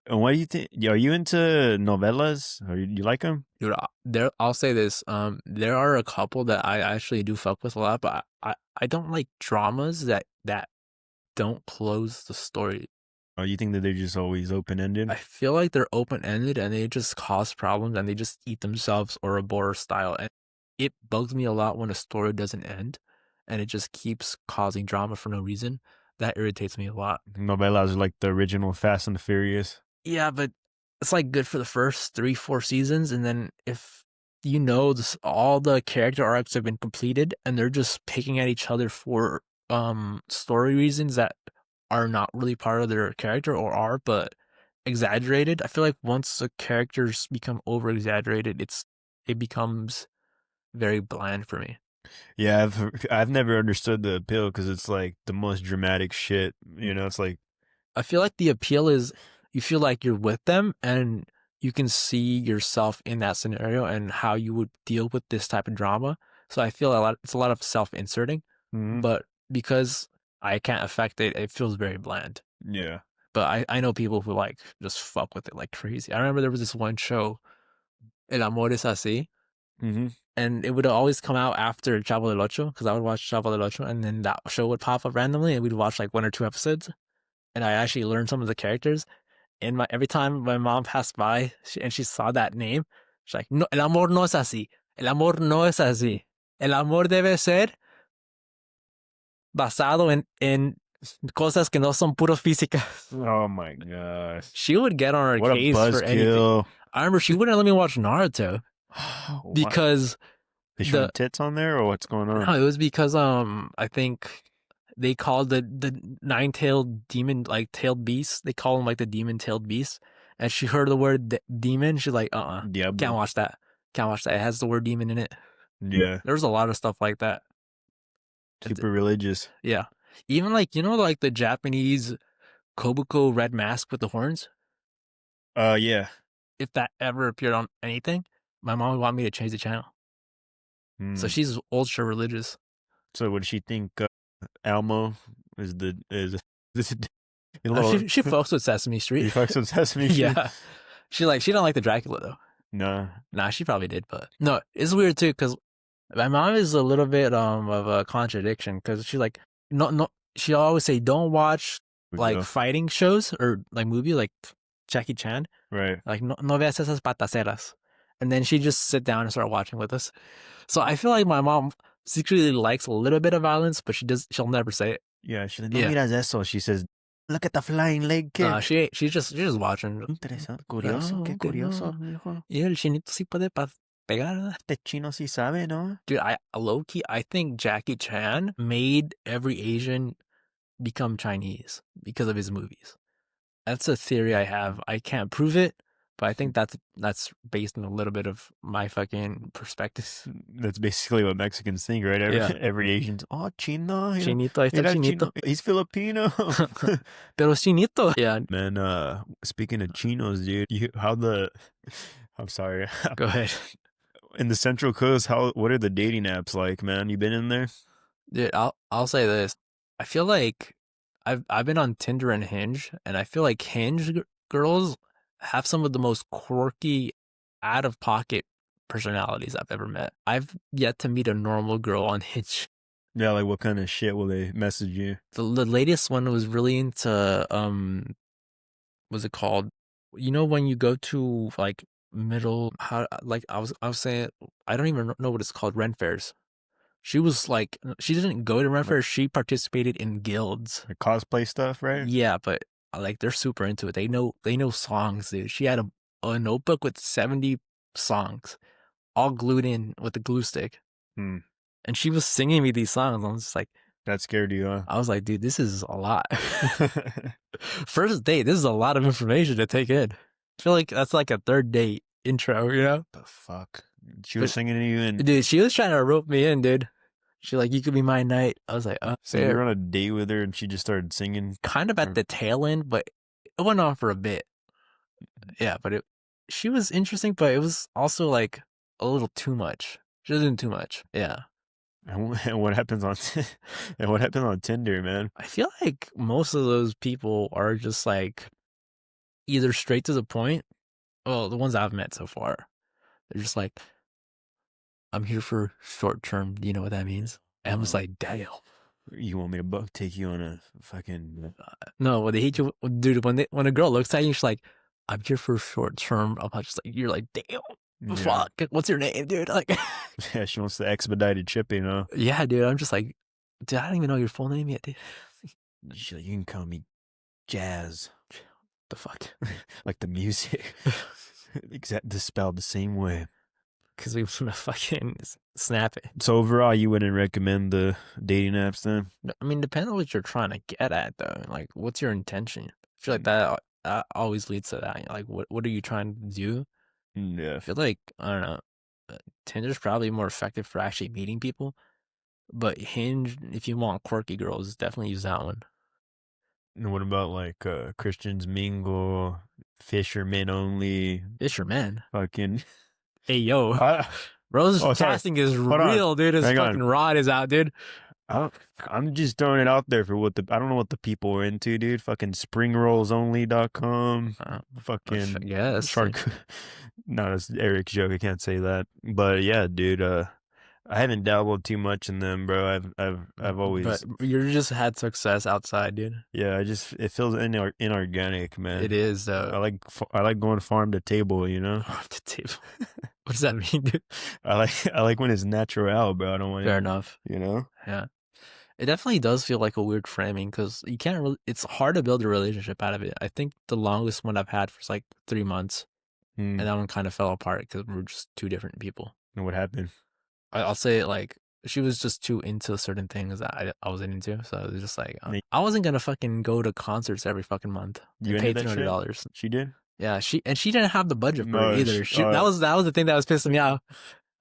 And what do you think? Are you into novellas? Or you like them? Dude, I'll say this. There are a couple that I actually do fuck with a lot, but I don't like dramas that don't close the story. Or you think that they're just always open ended? I feel like they're open ended and they just cause problems and they just eat themselves or a bore style. And it bugs me a lot when a story doesn't end and it just keeps causing drama for no reason. That irritates me a lot. Novellas are like the original Fast and the Furious. Yeah, but it's like good for the first 3-4 seasons, and then if you know this, all the character arcs have been completed and they're just picking at each other for story reasons that are not really part of their character or are but exaggerated. I feel like once the characters become over exaggerated, it becomes very bland for me. Yeah, I've never understood the appeal because it's like the most dramatic shit. You know, it's like I feel like the appeal is you feel like you're with them and you can see yourself in that scenario and how you would deal with this type of drama. So I feel it's a lot of self-inserting, mhm. but because I can't affect it, it feels very bland. Yeah. But I know people who like just fuck with it like crazy. I remember there was this one show, El Amor es Así, Mm-hmm. and it would always come out after Chavo del Ocho because I would watch Chavo del Ocho, and then that show would pop up randomly, and we'd watch like 1 or 2 episodes. And I actually learned some of the characters. And every time my mom passed by and she saw that name, she's like, "No, el amor no es así. El amor no es así. El amor debe ser basado en cosas que no son puro físicas." Oh my gosh. She would get on her What a case for anything. buzzkill. I remember she wouldn't let me watch Naruto because They showing tits on there or what's going on? no, it was because I think they called the nine-tailed demon like tailed beast. They call him like the demon-tailed beast. And she heard the word demon. She's like, Diablo. can't watch that. Can't watch that. It has the word demon in it. Yeah. There's a lot of stuff like that. Super religious. Yeah. Even like, you know, like the Japanese Kobuko red mask with the horns. Yeah. If that ever appeared on anything, my mom would want me to change the channel. So she's ultra religious. So what does she think? Elmo is She fucks with Sesame Street. She fucks with Sesame Street. Yeah. She don't like the Dracula though. Nah, she probably did, but no, it's weird too because my mom is a little bit of a contradiction because she's like, no, she always say don't watch like fighting shows or like movie like Jackie Chan, right? Like no veas esas pataceras, and then she just sit down and start watching with us. So I feel like my mom secretly likes a little bit of violence, but she'll never say it. Yeah, she's like, no miras eso. She says, look at the flying leg kick. She's just watching. Interesante, curioso, qué curioso. Y el chinito sí puede pegar. Este chino sí sabe, ¿no? Dude, low key, I think Jackie Chan made every Asian become Chinese because of his movies. That's a theory I have. I can't prove it, but I think that's based on a little bit of my fucking perspective. That's basically what Mexicans think, right? Every Asian's, chino. Chinito, ahí está el chinito. He's Filipino. Pero chinito. Yeah. Man, speaking of chinos, dude, I'm sorry. Go ahead. In the Central Coast, what are the dating apps like, man? You been in there? Dude, I'll say this. I feel like I've been on Tinder and Hinge, and I feel like Hinge girls have some of the most quirky, out of pocket personalities I've ever met. I've yet to meet a normal girl on Hinge. Yeah, like what kind of shit will they message you? The latest one was really into what's it called? You know when you go to like middle I was saying I don't even know what it's called, rent fairs. She was like, she didn't go to rent fairs, she participated in guilds. Like cosplay stuff, right? Yeah, but like they're super into it. They know songs, dude. She had a notebook with 70 songs, all glued in with a glue stick, Hmm. and she was singing me these songs. I was just like, That scared you, huh? I was like, dude, this is a lot. First date, this is a lot of information to take in. I feel like that's like a third date intro, you know? The fuck? She was singing to you, and Dude, she was trying to rope me in, dude. She like, you could be my knight. I was like, so you were on a date with her, and she just started singing. kind of at the tail end, but it went on for a bit. Yeah, but she was interesting, but it was also like a little too much. She was doing too much. Yeah. And what happens on and what happens on Tinder, man? I feel like most of those people are just like either straight to the point. Well, the ones I've met so far, they're just like, I'm here for short term. Do you know what that means? And I'm just like, damn. You want me to take you on a fucking? No, when they hate you, dude. When a girl looks at you, she's like, I'm here for short term. I'm just like, you're like, damn. Yeah. Fuck, what's your name, dude? Like, Yeah, she wants the expedited shipping, huh? yeah, dude. I'm just like, dude, I don't even know your full name yet, dude. She's like, you can call me Jazz. The fuck? Like the music. Exactly spelled the same way. Because we want to fucking snap it. So overall, you wouldn't recommend the dating apps then? I mean, depends on what you're trying to get at, though. Like, what's your intention? I feel like that always leads to that. Like, what are you trying to do? Yeah. I feel like, I don't know, Tinder's probably more effective for actually meeting people. But Hinge, if you want quirky girls, definitely use that one. And what about like Christians Mingle, Fishermen Only, Fisherman. fucking? Hey, yo. I, Rose sorry. casting is Hold real, on. dude. His Hang fucking on. rod is out, dude. I'm just throwing it out there for I don't know what the people are into, dude. Fucking springrollsonly.com. Fucking Yes. shark. No, that's Eric's joke. I can't say that. But yeah, dude, I haven't dabbled too much in them, bro. I've always. But you just had success outside, dude. Yeah, it feels inorganic, man. It is, though. I like going farm to table, you know. Off the table. What does that mean, dude? I like when it's natural, bro. I don't want Fair it, enough. you know. Yeah. It definitely does feel like a weird framing because you can't really, it's hard to build a relationship out of it. I think the longest one I've had was like 3 months, and that one kind of fell apart because we were just two different people. And what happened? I'll say it like she was just too into certain things that I wasn't into. So it was just like, I wasn't going to fucking go to concerts every fucking month and pay $300. She did? Yeah. She didn't have the budget for it either. that was the thing that was pissing me off.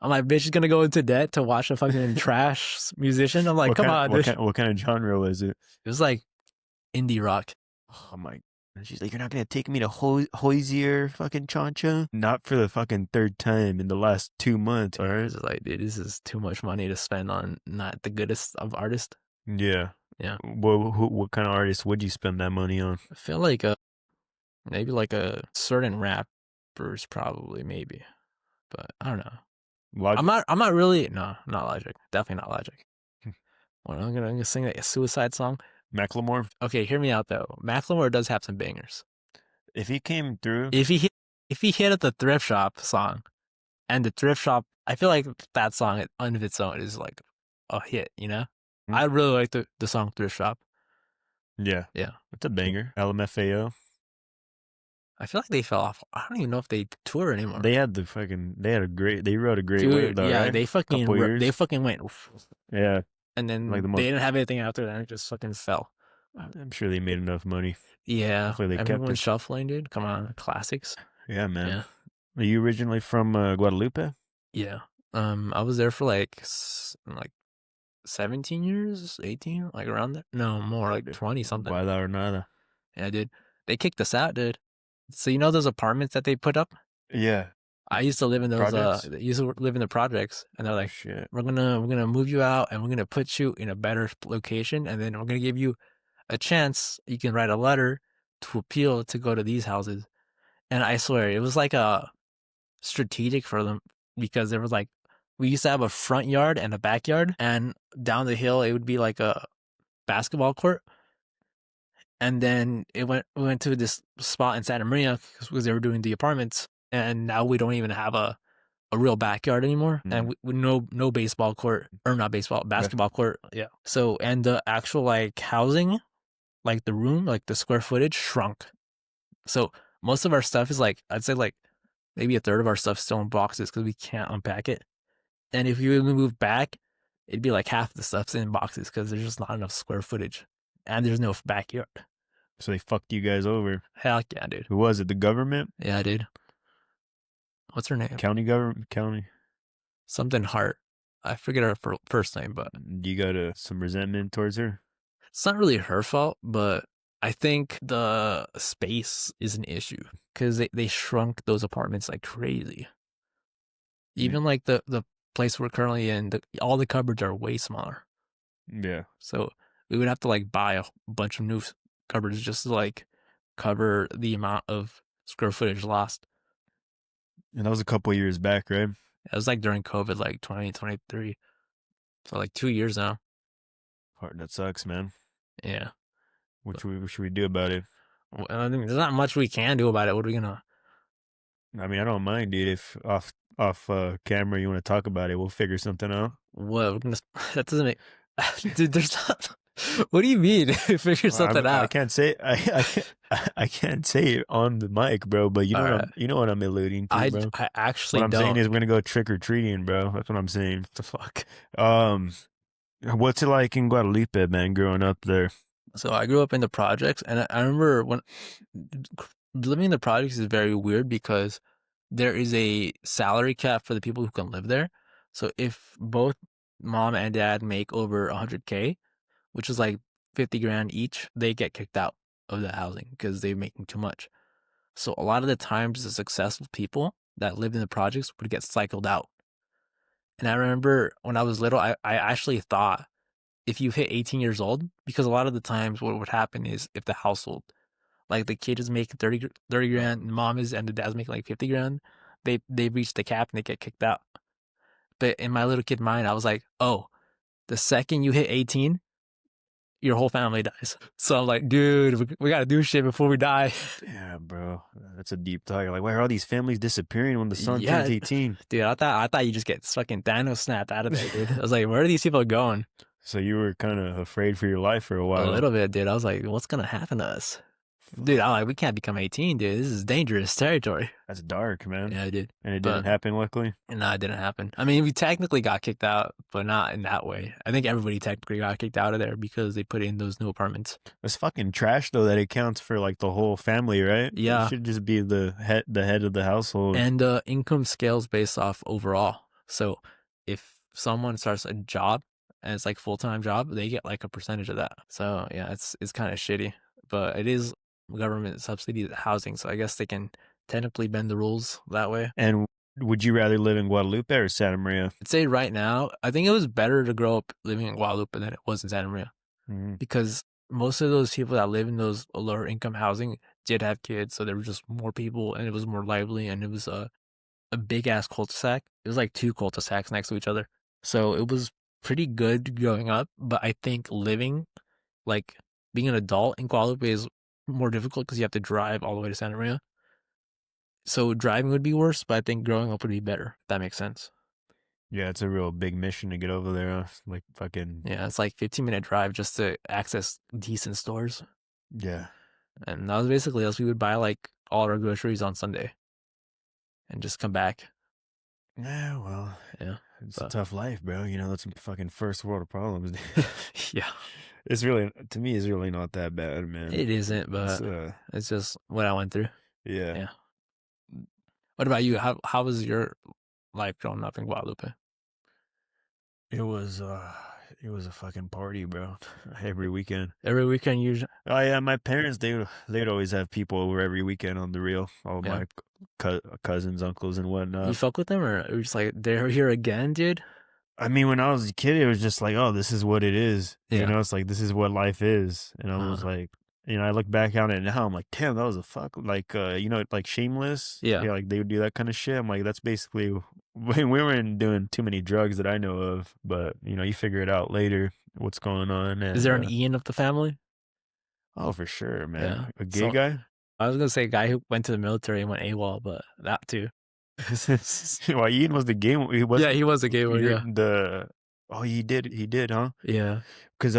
I'm like, bitch is going to go into debt to watch a fucking trash musician. I'm like, come on, dude. What kind of genre was it? It was like indie rock. Oh my. And she's like, you're not going to take me to Hoisier fucking Choncho? Not for the fucking third time in the last 2 months, all right? It's like, dude, this is too much money to spend on not the goodest of artists. Yeah. Yeah. What kind of artist would you spend that money on? I feel like maybe like a certain rappers probably, maybe. But I don't know. Logic? I'm not really, no, not Logic. Definitely not Logic. Well, I'm gonna sing that Suicide song. Macklemore? Okay, hear me out though. Macklemore does have some bangers. If he came through, If he hit at the thrift shop song, and the thrift shop, I feel like that song on its own is like a hit. You know, I really like the song Thrift Shop. Yeah, yeah, it's a banger. LMFAO. I feel like they fell off. I don't even know if they tour anymore. They wrote a great wave though, yeah, right? they fucking went. Yeah. And then they didn't have anything after that. It just fucking fell. I'm sure they made enough money. Yeah. Hopefully they Everyone's kept it. shuffling, dude. Come on. Classics. Yeah, man. Yeah. Are you originally from Guadalupe? Yeah. I was there for like 17 years, 18, like around there. No, more like 20 something. Guada or nada. Yeah, dude. They kicked us out, dude. So you know those apartments that they put up? Yeah. I used to live in those the projects, and they're like, shit. We're gonna move you out and we're gonna put you in a better location, and then we're gonna give you a chance. You can write a letter to appeal to go to these houses. And I swear it was like a strategic for them, because there was like, we used to have a front yard and a backyard, and down the hill it would be like a basketball court. And then we went to this spot in Santa Maria because they were doing the apartments, and now we don't even have a real backyard anymore, and we no baseball court, or not baseball, basketball court. Yeah. So, and the actual like housing like the room, like the square footage shrunk. So most of our stuff is like, I'd say like maybe a third of our stuff still in boxes because we can't unpack it. And if you move back, it'd be like half the stuff's in boxes because there's just not enough square footage, and there's no backyard. So they fucked you guys over. Heck yeah, dude. Who was it? The government? Yeah, dude. What's her name? County government? County? Something Hart. I forget her first name, but You got some resentment towards her? it's not really her fault, but I think the space is an issue because they shrunk those apartments like crazy. Even like the place we're currently in, all the cupboards are way smaller. Yeah. So we would have to like buy a bunch of new cupboards just to like cover the amount of square footage lost. And that was a couple years back, right? It was like during COVID, like 2023. So like 2 years now. That sucks, man. Yeah. What should we do about it? Well, I mean, there's not much we can do about it. What are we gonna? I mean, I don't mind, dude. If off camera you want to talk about it, we'll figure something out. What? We're gonna, that doesn't make. Dude, there's not. What do you mean? Figure something out. I can't say I can't say it on the mic, bro. But you know you know what I'm alluding to, bro. I actually what I'm don't. saying is we're gonna go trick or treating, bro. That's what I'm saying. What the fuck? What's it like in Guadalupe, man? Growing up there. So I grew up in the projects, and I remember when living in the projects is very weird because there is a salary cap for the people who can live there. So if both mom and dad make over 100K, which is like 50 grand each, they get kicked out of the housing because they're making too much. So a lot of the times the successful people that lived in the projects would get cycled out. And I remember when I was little, I actually thought if you hit 18 years old, because a lot of the times what would happen is if the household, like the kid is making 30 grand, and mom is, and the dad's making like 50 grand, they reach the cap and they get kicked out. But in my little kid mind, I was like, oh, the second you hit 18, your whole family dies. So I'm like, dude, we got to do shit before we die. Yeah, bro. That's a deep talk. Like, why are all these families disappearing when the son turns 18? Dude, I thought you just get fucking Thanos snapped out of there, dude. I was like, where are these people going? So you were kind of afraid for your life for a while. A little bit, dude. I was like, what's going to happen to us? Dude, I'm like, we can't become 18, dude. This is dangerous territory. That's dark, man. Yeah, dude. And it didn't happen, luckily? No, it didn't happen. I mean, we technically got kicked out, but not in that way. I think everybody technically got kicked out of there because they put in those new apartments. It's fucking trash, though, that it counts for, like, the whole family, right? Yeah. It should just be the head of the household. And income scales based off overall. So if someone starts a job and it's like full-time job, they get like a percentage of that. So yeah, it's kind of shitty, but it is government subsidy housing, so I guess they can technically bend the rules that way. And would you rather live in Guadalupe or Santa Maria? I'd say right now, I think it was better to grow up living in Guadalupe than it was in Santa Maria, because most of those people that live in those lower income housing did have kids, so there were just more people, and it was more lively, and it was a big ass cul-de-sac. It was like 2 cul-de-sacs next to each other, so it was pretty good growing up. But I think living, like being an adult in Guadalupe, is more difficult because you have to drive all the way to Santa Maria. So driving would be worse, but I think growing up would be better, if that makes sense. Yeah, it's a real big mission to get over there. Like fucking... Yeah, it's like 15-minute drive just to access decent stores. Yeah. And that was basically us. We would buy like all our groceries on Sunday and just come back. Yeah, well, yeah, it's a tough life, bro. You know, that's fucking first world problems. Yeah. It's really, to me, it's really not that bad, man. It isn't, but it's just what I went through. Yeah. Yeah. What about you? How was your life growing up in Guadalupe? It was a fucking party, bro. Every weekend. Every weekend, usually. Oh yeah, my parents they'd always have people over every weekend on the real. All my cousins, uncles, and whatnot. You fuck with them, or it was just like they're here again, dude? I mean, when I was a kid, it was just like, oh, this is what it is. Yeah. You know, it's like this is what life is, and I was like, you know, I look back on it now, I'm like, damn, that was a fuck, like, you know, like Shameless. Yeah. Like they would do that kind of shit. I'm like, that's basically when we weren't doing too many drugs that I know of, but you know, you figure it out later what's going on. And, is there an Ian of the family? Oh, for sure, man. Yeah. A gay guy? I was gonna say a guy who went to the military and went AWOL, but that too. Well, Ian was the gay one. He was a gay one. Yeah. Oh, he did, huh? Yeah. Because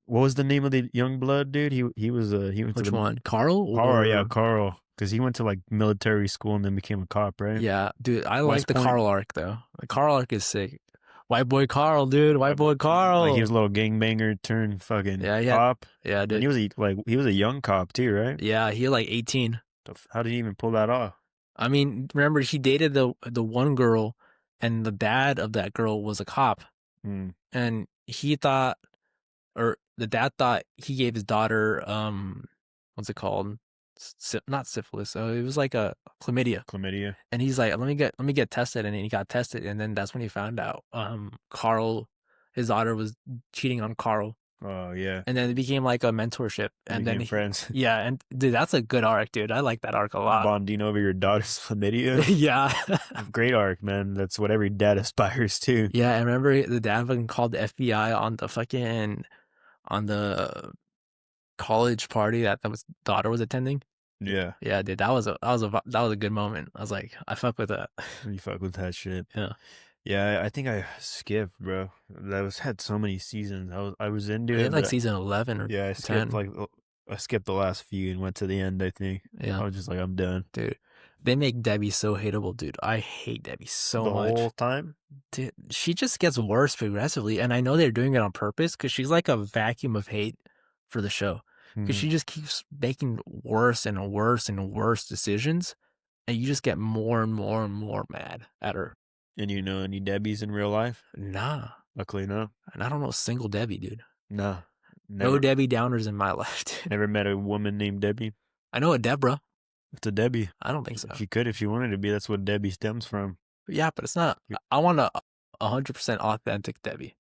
what was the name of the young blood dude? He went Which to the one? Carl Carl, yeah, or Carl. Because he went to like military school and then became a cop, right? yeah, dude, I like West the Point. Carl arc though. The Carl arc is sick. White boy Carl, dude. White boy Like he Carl. was a little gangbanger turned fucking Yeah, yeah. cop, Yeah, and dude. he was a young cop too, right? Yeah, he like 18. How did he even pull that off? I mean, remember he dated the one girl and the dad of that girl was a cop Hmm. and he thought or the dad thought he gave his daughter what's it called? Not syphilis. So it was like a chlamydia. Chlamydia. And he's like, let me get tested, and then he got tested, and then that's when he found out Carl, his daughter was cheating on Carl, Oh yeah, and then it became like a mentorship, they and then became friends. yeah, and dude, that's a good arc, dude. I like that arc a lot. Bonding over your daughter's chlamydia. Yeah, Great arc, man. That's what every dad aspires to. yeah. I remember the dad fucking called the FBI on the college party that was daughter was attending. Yeah, Yeah, dude, that was a good moment. I was like, I fuck with that. you fuck with that shit. Yeah, Yeah, I think I skipped, bro. Had so many seasons. I was into they it, had like but season 11 or yeah, 10. I skipped the last few and went to the end. I think Yeah. I was just like, I'm done. Dude, they make Debbie so hateable, dude. I hate Debbie so The much. whole time. Dude, she just gets worse progressively, and I know they're doing it on purpose because she's like a vacuum of hate for the show. Because Mhm. she just keeps making worse and worse and worse decisions, and you just get more and more and more mad at her. And you know any Debbies in real life? Nah, Luckily, no. and I don't know a single Debbie, dude. No, No never, Debbie Downers in my life, dude. never met a woman named Debbie. I know a Deborah. It's a Debbie. I don't think so. She could if she wanted to be. That's what Debbie stems from. Yeah, but it's not. I want a 100% authentic Debbie.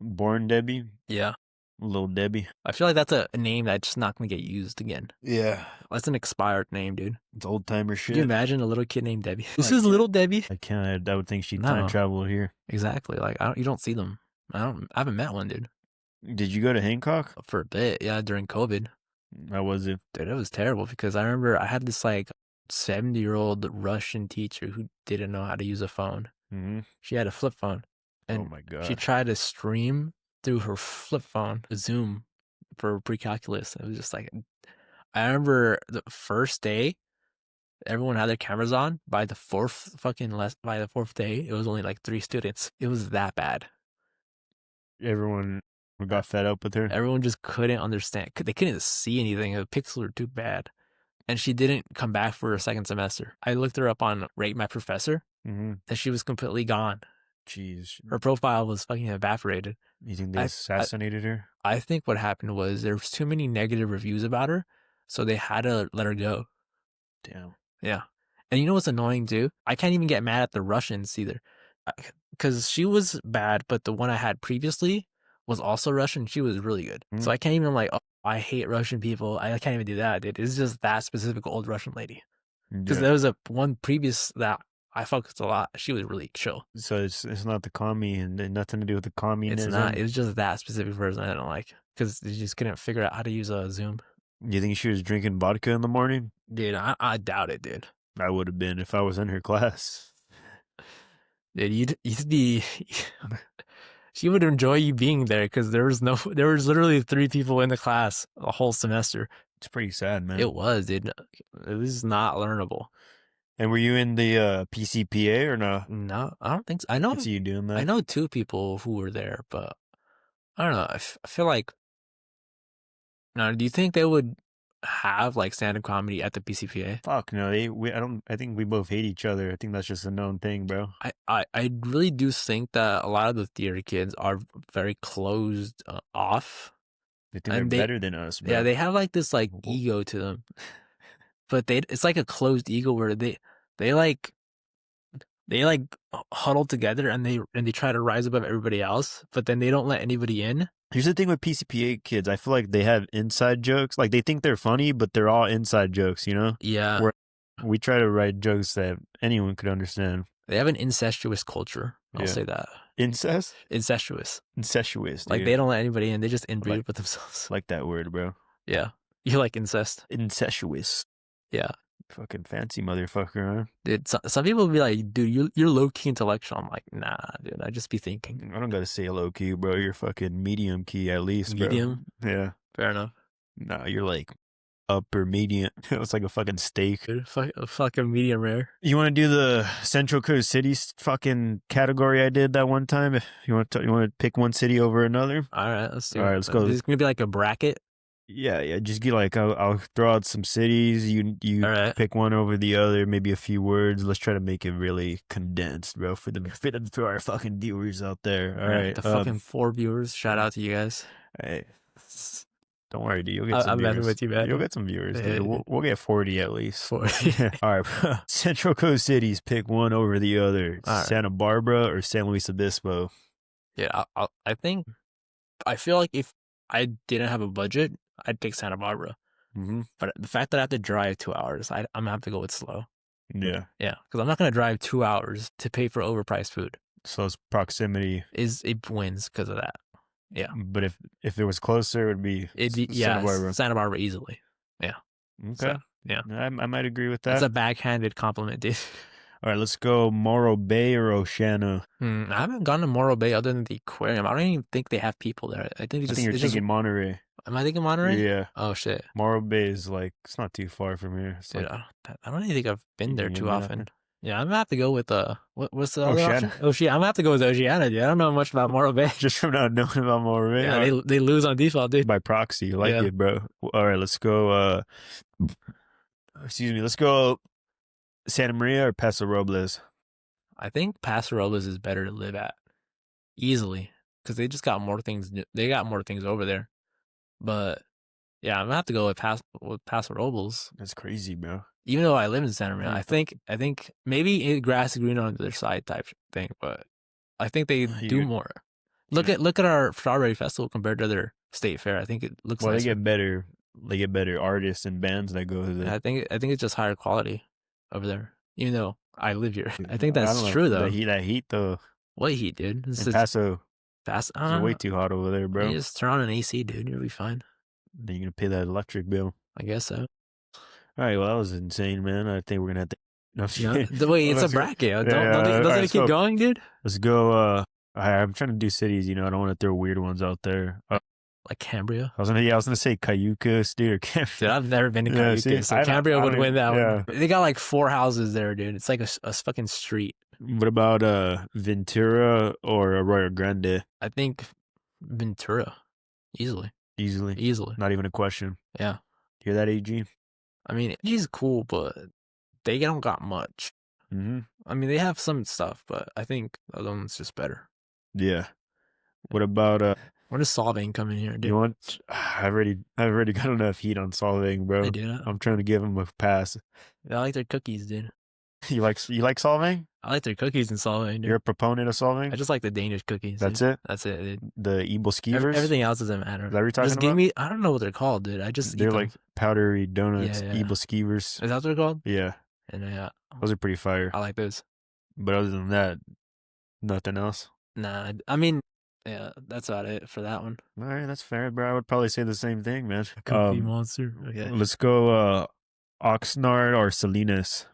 Born Debbie, Yeah. little Debbie. I feel like that's a name that's just not going to get used again. Yeah, That's an expired name, dude. it's old timer Could you shit. imagine a little kid named Debbie? This I is can't. little Debbie. I can't. I would think she'd No. time travel here. Exactly. Like you don't see them. I haven't met one, dude. Did you go to Hancock? For a bit, yeah, during COVID. How was it? Dude, it was terrible because I remember I had this like 70-year-old Russian teacher who didn't know how to use a phone. Mm-hmm. She had a flip phone. And Oh my god. she tried to stream through her flip phone, Zoom, for pre-calculus. It was just like, I remember the first day, everyone had their cameras on. By the fourth day, it was only like 3 students. It was that bad. Everyone got fed up with her. Everyone just couldn't understand. They couldn't see anything. The pixels were too bad. And she didn't come back for a second semester. I looked her up on Rate My Professor, Mm-hmm. and she was completely gone. Jeez. Her profile was fucking evaporated. You think they assassinated her? I think what happened was there was too many negative reviews about her, so they had to let her go. Damn. Yeah. And you know what's annoying too? I can't even get mad at the Russians either. Because she was bad, but the one I had previously was also Russian. She was really good. Mm. So I can't even like, oh, I hate Russian people. I can't even do that, dude. It's just that specific old Russian lady. Because there was a one previous that I focused a lot. She was really chill. So it's not the commie and nothing to do with the communism. It's not. It's just that specific person I don't like. Because they just couldn't figure out how to use a Zoom. You think she was drinking vodka in the morning? Dude, I doubt it, dude. I would have been if I was in her class. Dude, you'd be. She would enjoy you being there because there was literally 3 people in the class a whole semester. It's pretty sad, man. It was, dude. It was not learnable. And were you in the PCPA or no? No, I don't think so. I know. I see you doing that. I know 2 people who were there, but I don't know. I feel like. Now, do you think they would have like stand-up comedy at the PCPA? Fuck no, I think we both hate each other. I think that's just a known thing, bro. I really do think that a lot of the theater kids are very closed off. They think they're better than us, bro. Yeah, they have like this like ego to them. But it's like a closed ego where they huddle together and they try to rise above everybody else, but then they don't let anybody in. Here's the thing with PCPA kids. I feel like they have inside jokes. Like they think they're funny, but they're all inside jokes, you know? Yeah. Where we try to write jokes that anyone could understand. They have an incestuous culture. I'll say that. Incest? Incestuous. Incestuous, dude. Like they don't let anybody in. They just inbreed with themselves. Like that word, bro. Yeah. You like incest? Incestuous. Yeah. Fucking fancy motherfucker, huh? Dude, some people will be like, dude, you're low key intellectual. I'm like, nah, dude. I just be thinking. I don't gotta say low key, bro. You're fucking medium key at least, bro. Medium, Yeah. fair enough. Nah, you're like upper medium. It's like a fucking steak. Dude, fucking medium rare. You want to do the Central Coast cities fucking category I did that one time? If you want to pick one city over another? All right, let's do All it. right, let's go. This is gonna be like a bracket. Yeah. Just get like I'll throw out some cities. You All right. pick one over the other. Maybe a few words. Let's try to make it really condensed, bro, for our fucking viewers out there. All right. The fucking 4 viewers. Shout out to you guys. Hey, don't worry, dude. You'll get some I'm viewers. messing with you, man. You'll get some viewers, dude. We'll get 40 at least. 40. All right. Central Coast cities. Pick one over the other. All right. Santa Barbara or San Luis Obispo. Yeah, I feel like if I didn't have a budget, I'd pick Santa Barbara. Mm-hmm. But the fact that I have to drive 2 hours, I'm gonna have to go with slow. Yeah. Yeah, because I'm not gonna drive 2 hours to pay for overpriced food. So it's proximity. It wins because of that. Yeah. But if it was closer, it would be Santa Barbara. Santa Barbara easily. Yeah. Okay. So, yeah. I might agree with that. That's a backhanded compliment, dude. All right, let's go Morro Bay or Oceana. I haven't gone to Morro Bay other than the aquarium. I don't even think they have people there. I think you're thinking Monterey. Am I thinking Monterey? Yeah. Oh shit. Morro Bay is like it's not too far from here. It's Dude, like, I don't even think I've been there too often. Happen. Yeah, I'm gonna have to go with what's the other Oceana. option? Oceana. I'm gonna have to go with Oceana, dude. I don't know much about Morro Bay. Just from not knowing about Morro Bay. Yeah, they lose on default, dude. By proxy. You like it, bro. All right, let's go let's go Santa Maria or Paso Robles. I think Paso Robles is better to live at easily because they just got more things. They got more things over there. But yeah, I'm gonna have to go with Paso Robles. That's crazy, bro. Even though I live in Santa Maria, I think maybe grass is green on the other side type thing, but I think they do more. Look at our Strawberry Festival compared to their state fair. I think it looks. Well, nicer. They get better artists and bands that go there. I think it's just higher quality over there. Even though I live here, I think that's true though. That heat though. What heat, dude? Paso. It's way too hot over there, bro. You just turn on an AC, dude. You'll be fine. Then you're gonna pay that electric bill. I guess so. All right, well, that was insane, man. I think we're gonna have to. Wait, it's a bracket. Doesn't it keep going, dude? Let's go. I'm trying to do cities. I don't want to throw weird ones out there. Like Cambria. I was gonna say Cayucos, dude. Dude, I've never been to Cayucos, so Cambria would win that one. They got like 4 houses there, dude. It's like a fucking street. What about Ventura or Arroyo Grande? I think Ventura, easily. Not even a question. Yeah. Hear that, AG? I mean, AG's cool, but they don't got much. Mm-hmm. I mean, they have some stuff, but I think the other one's just better. Yeah. What about when does Solvang come in here, dude? You want? I've already got enough heat on Solvang, bro. I do. I'm trying to give them a pass. I like their cookies, dude. You like Solvang? I like their cookies in Solvang, dude. You're a proponent of Solvang? I just like the Danish cookies. That's dude. it? That's it, dude. The Ebel Skeevers? Everything else doesn't matter. Is that what you're talking about? I don't know what they're called, dude. They're like powdery donuts, yeah. Ebel Skeevers. Is that what they're called? Yeah. And those are pretty fire. I like those. But other than that, nothing else? Nah, I mean, yeah, that's about it for that one. All right, that's fair, bro. I would probably say the same thing, man. Cookie Monster. Okay. Let's go Oxnard or Salinas.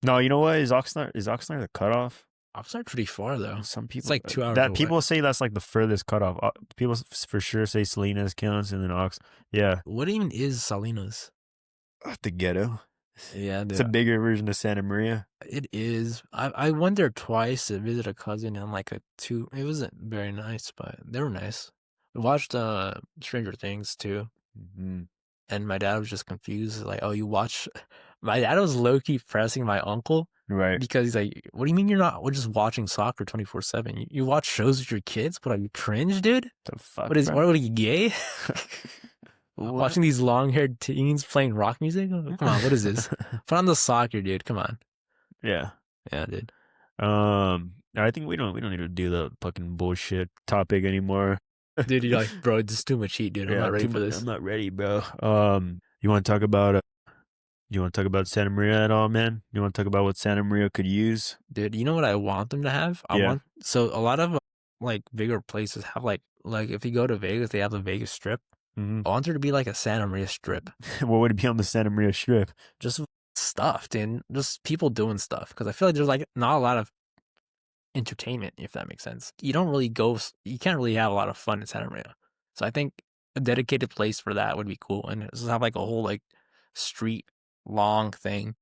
No, you know what? Is Oxnard the cutoff? Oxnard's pretty far though. Some people it's like 2 hours. People say that's like the furthest cutoff. People for sure say Salinas counts, and then Yeah. What even is Salinas? The ghetto. Yeah, it's a bigger version of Santa Maria. It is. I went there twice to visit a cousin and like it wasn't very nice, but they were nice. We watched Stranger Things too. Mm-hmm. And my dad was just confused. Like, oh, you watch? My dad was low-key pressing my uncle. Right. Because he's like, what do you mean we're just watching soccer 24/7? You watch shows with your kids? What, are you cringe, dude? The fuck, what are you, gay? Watching these long-haired teens playing rock music? Oh, come on, what is this? Put on the soccer, dude. Come on. Yeah. Yeah, dude. I think we don't need to do the fucking bullshit topic anymore. Dude, you're like, bro, it's just too much heat, dude. I'm not ready for this. I'm not ready, bro. You want to talk about Santa Maria at all, man? You want to talk about what Santa Maria could use? Dude, you know what I want them to have? So a lot of like bigger places have like if you go to Vegas, they have the Vegas Strip. Mm-hmm. I want there to be like a Santa Maria strip. What would it be on the Santa Maria Strip? Just stuff, dude. Just people doing stuff. Because I feel like there's like not a lot of entertainment, if that makes sense. You can't really have a lot of fun in Santa Maria. So I think a dedicated place for that would be cool. And just have like a whole like street long thing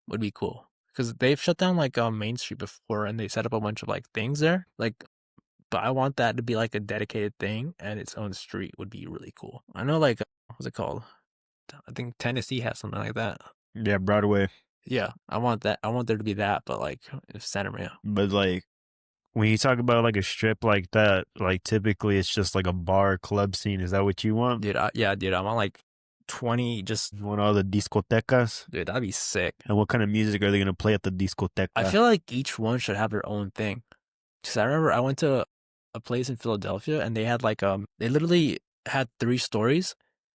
would be cool. Because they've shut down like Main Street before and they set up a bunch of like things there. Like, but I want that to be like a dedicated thing and its own street would be really cool. I know like, what's it called? I think Tennessee has something like that. Yeah, Broadway. Yeah, I want that. I want there to be that, but like Santa Maria. But like when you talk about like a strip like that, like typically it's just like a bar club scene. Is that what you want? Dude, dude, I want like 20 just, You want all the discotecas? dude, that'd be sick. And what kind of music are they gonna play at the discoteca? I feel like each one should have their own thing. Because I remember I went to a place in Philadelphia and they had like, they literally had 3 stories.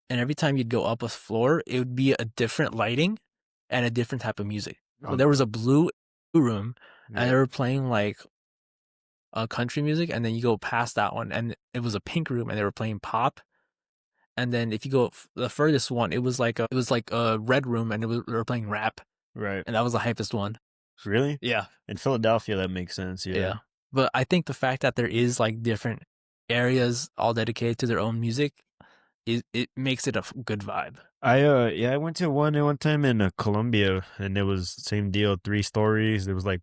And every time you'd go up a floor, it would be a different lighting and a different type of music. So there was a blue room and they were playing like country music, and then you go past that one, and it was a pink room, and they were playing pop. And then if you go the furthest one, it was like a red room, and they were playing rap, right. and that was the hypest one. Really? Yeah, In Philadelphia, that makes sense. Yeah. yeah. But I think the fact that there is like different areas all dedicated to their own music, it makes it a good vibe. I went to one time in Colombia, and it was same deal. 3 stories. There was like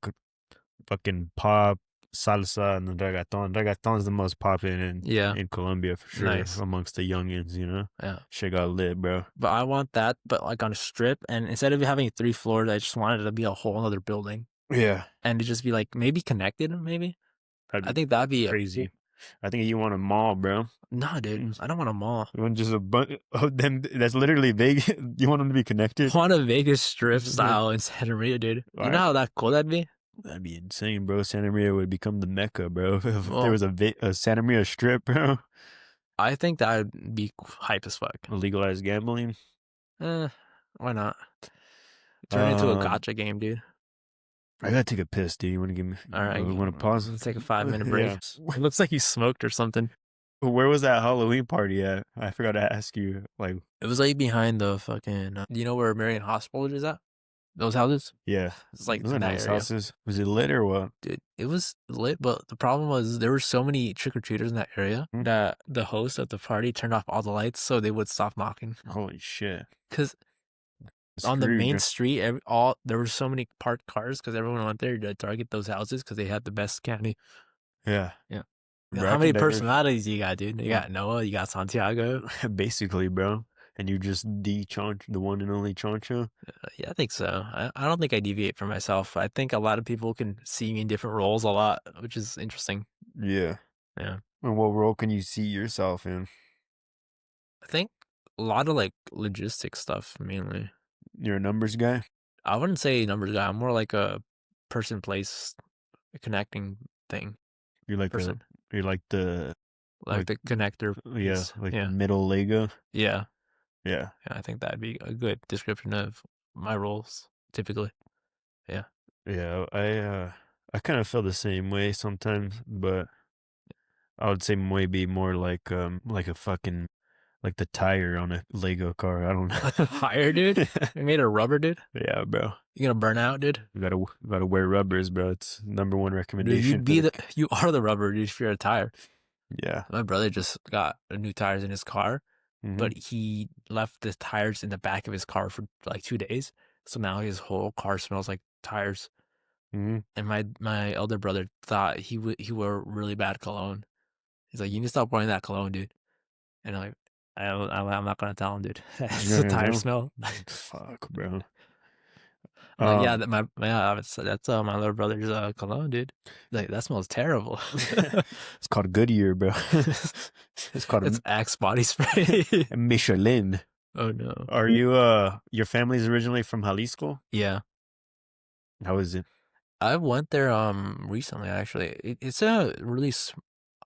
fucking pop, salsa, and the reggaeton. Reggaeton is the most popping in Colombia for sure, Nice. amongst the youngins. You know, Yeah. shit got lit, bro. But I want that, but like on a strip, and instead of having 3 floors, I just wanted it to be a whole other building, Yeah, and to just be like maybe connected, maybe. that'd I be think that'd be crazy. I think you want a mall, bro. Nah, dude, I don't want a mall. You want just a bunch of them? That's literally Vegas. You want them to be connected? I want a Vegas strip style in Santa Maria, dude. You know how that cool that'd be? That'd be insane, bro. Santa Maria would become the mecca, bro. If Well, there was a Santa Maria strip, bro. I think that'd be hype as fuck. Legalized gambling. Why not? Turn it into a gotcha game, dude. I gotta take a piss, dude. You want to give me? All right, You want to pause? Let's take a 5-minute break. Yeah. It looks like you smoked or something. Where was that Halloween party at? I forgot to ask you. Like, It was like behind the fucking. Do you know where Marion Hospital is at? Those houses? yeah, It's like those are in that nice area. houses. Was it lit or what? Dude, it was lit, but the problem was there were so many trick-or-treaters in that area that the host of the party turned off all the lights so they would stop knocking. Holy shit! Because on the main street, there were so many parked cars because everyone went there to target those houses because they had the best candy. Yeah. Bro, How many personalities you got, dude? You got Noah, you got Santiago. Basically, bro. And you just Choncho, the one and only Choncho. Yeah, I think so. I don't think I deviate from myself. I think a lot of people can see me in different roles a lot, which is interesting. Yeah. Yeah. And what role can you see yourself in? I think a lot of like logistics stuff mainly. You're a numbers guy? I wouldn't say numbers guy. I'm more like a person place connecting thing. You're like person. You're like the the connector. Yeah, like the middle Lego. Yeah. Yeah. I think that'd be a good description of my roles typically. Yeah. Yeah, I kind of feel the same way sometimes, but I would say maybe more like a fucking like the tire on a Lego car. I don't know. Higher, dude. You made of rubber, dude. Yeah, bro. You gonna burn out, dude? You gotta wear rubbers, bro. It's number 1 recommendation. Dude, you are the rubber, dude. If you're a tire. Yeah. My brother just got new tires in his car, but he left the tires in the back of his car for like 2 days. So now his whole car smells like tires. And my elder brother thought he wore really bad cologne. He's like, you need to stop wearing that cologne, dude. And I'm not gonna tell him, dude. That's the tire smell. Fuck, bro. I'm like, yeah, that's my little brother's cologne, dude. Like, that smells terrible. It's called Goodyear, bro. It's Axe body spray. Michelin. Oh no. Are you your family's originally from Jalisco? Yeah. How is it? I went there recently actually. It's a really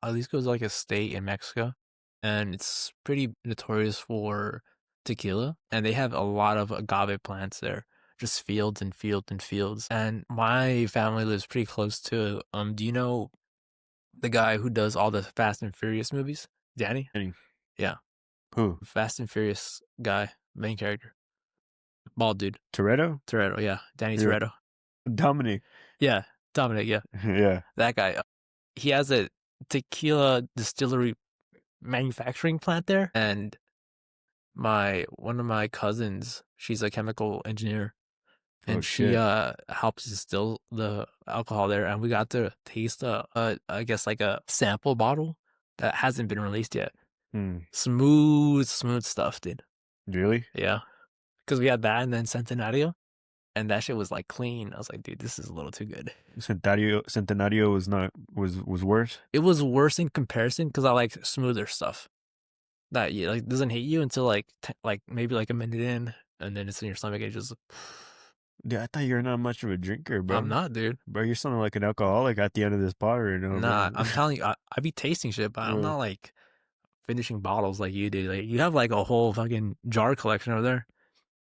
Jalisco is like a state in Mexico, and it's pretty notorious for tequila, and they have a lot of agave plants there. Just fields and fields and fields. And my family lives pretty close to do you know the guy who does all the Fast and Furious movies? Danny? Danny. Yeah. Who? Fast and Furious guy, main character, bald dude. Toretto? Toretto, yeah, Danny Yeah. Toretto. Dominic. Yeah, Dominic, yeah, Yeah. that guy. He has a tequila distillery manufacturing plant there, and one of my cousins, she's a chemical engineer, Oh and she shit. helps distill the alcohol there, and we got to taste I guess like a sample bottle that hasn't been released yet. Hmm. Smooth stuff, dude. Really? Yeah, because we had that and then Centenario, and that shit was like clean. I was like, dude, this is a little too good. Centenario was worse. It was worse in comparison because I like smoother stuff that like doesn't hit you until like like maybe like a minute in, and then it's in your stomach. It just Yeah, I thought you were not much of a drinker, I'm bro. not, dude. Bro, you're sounding like an alcoholic at the end of this pod right now, Nah, bro. I'm telling you, I be tasting shit, but I'm Uh, not like finishing bottles like you do. Like you have like a whole fucking jar collection over there.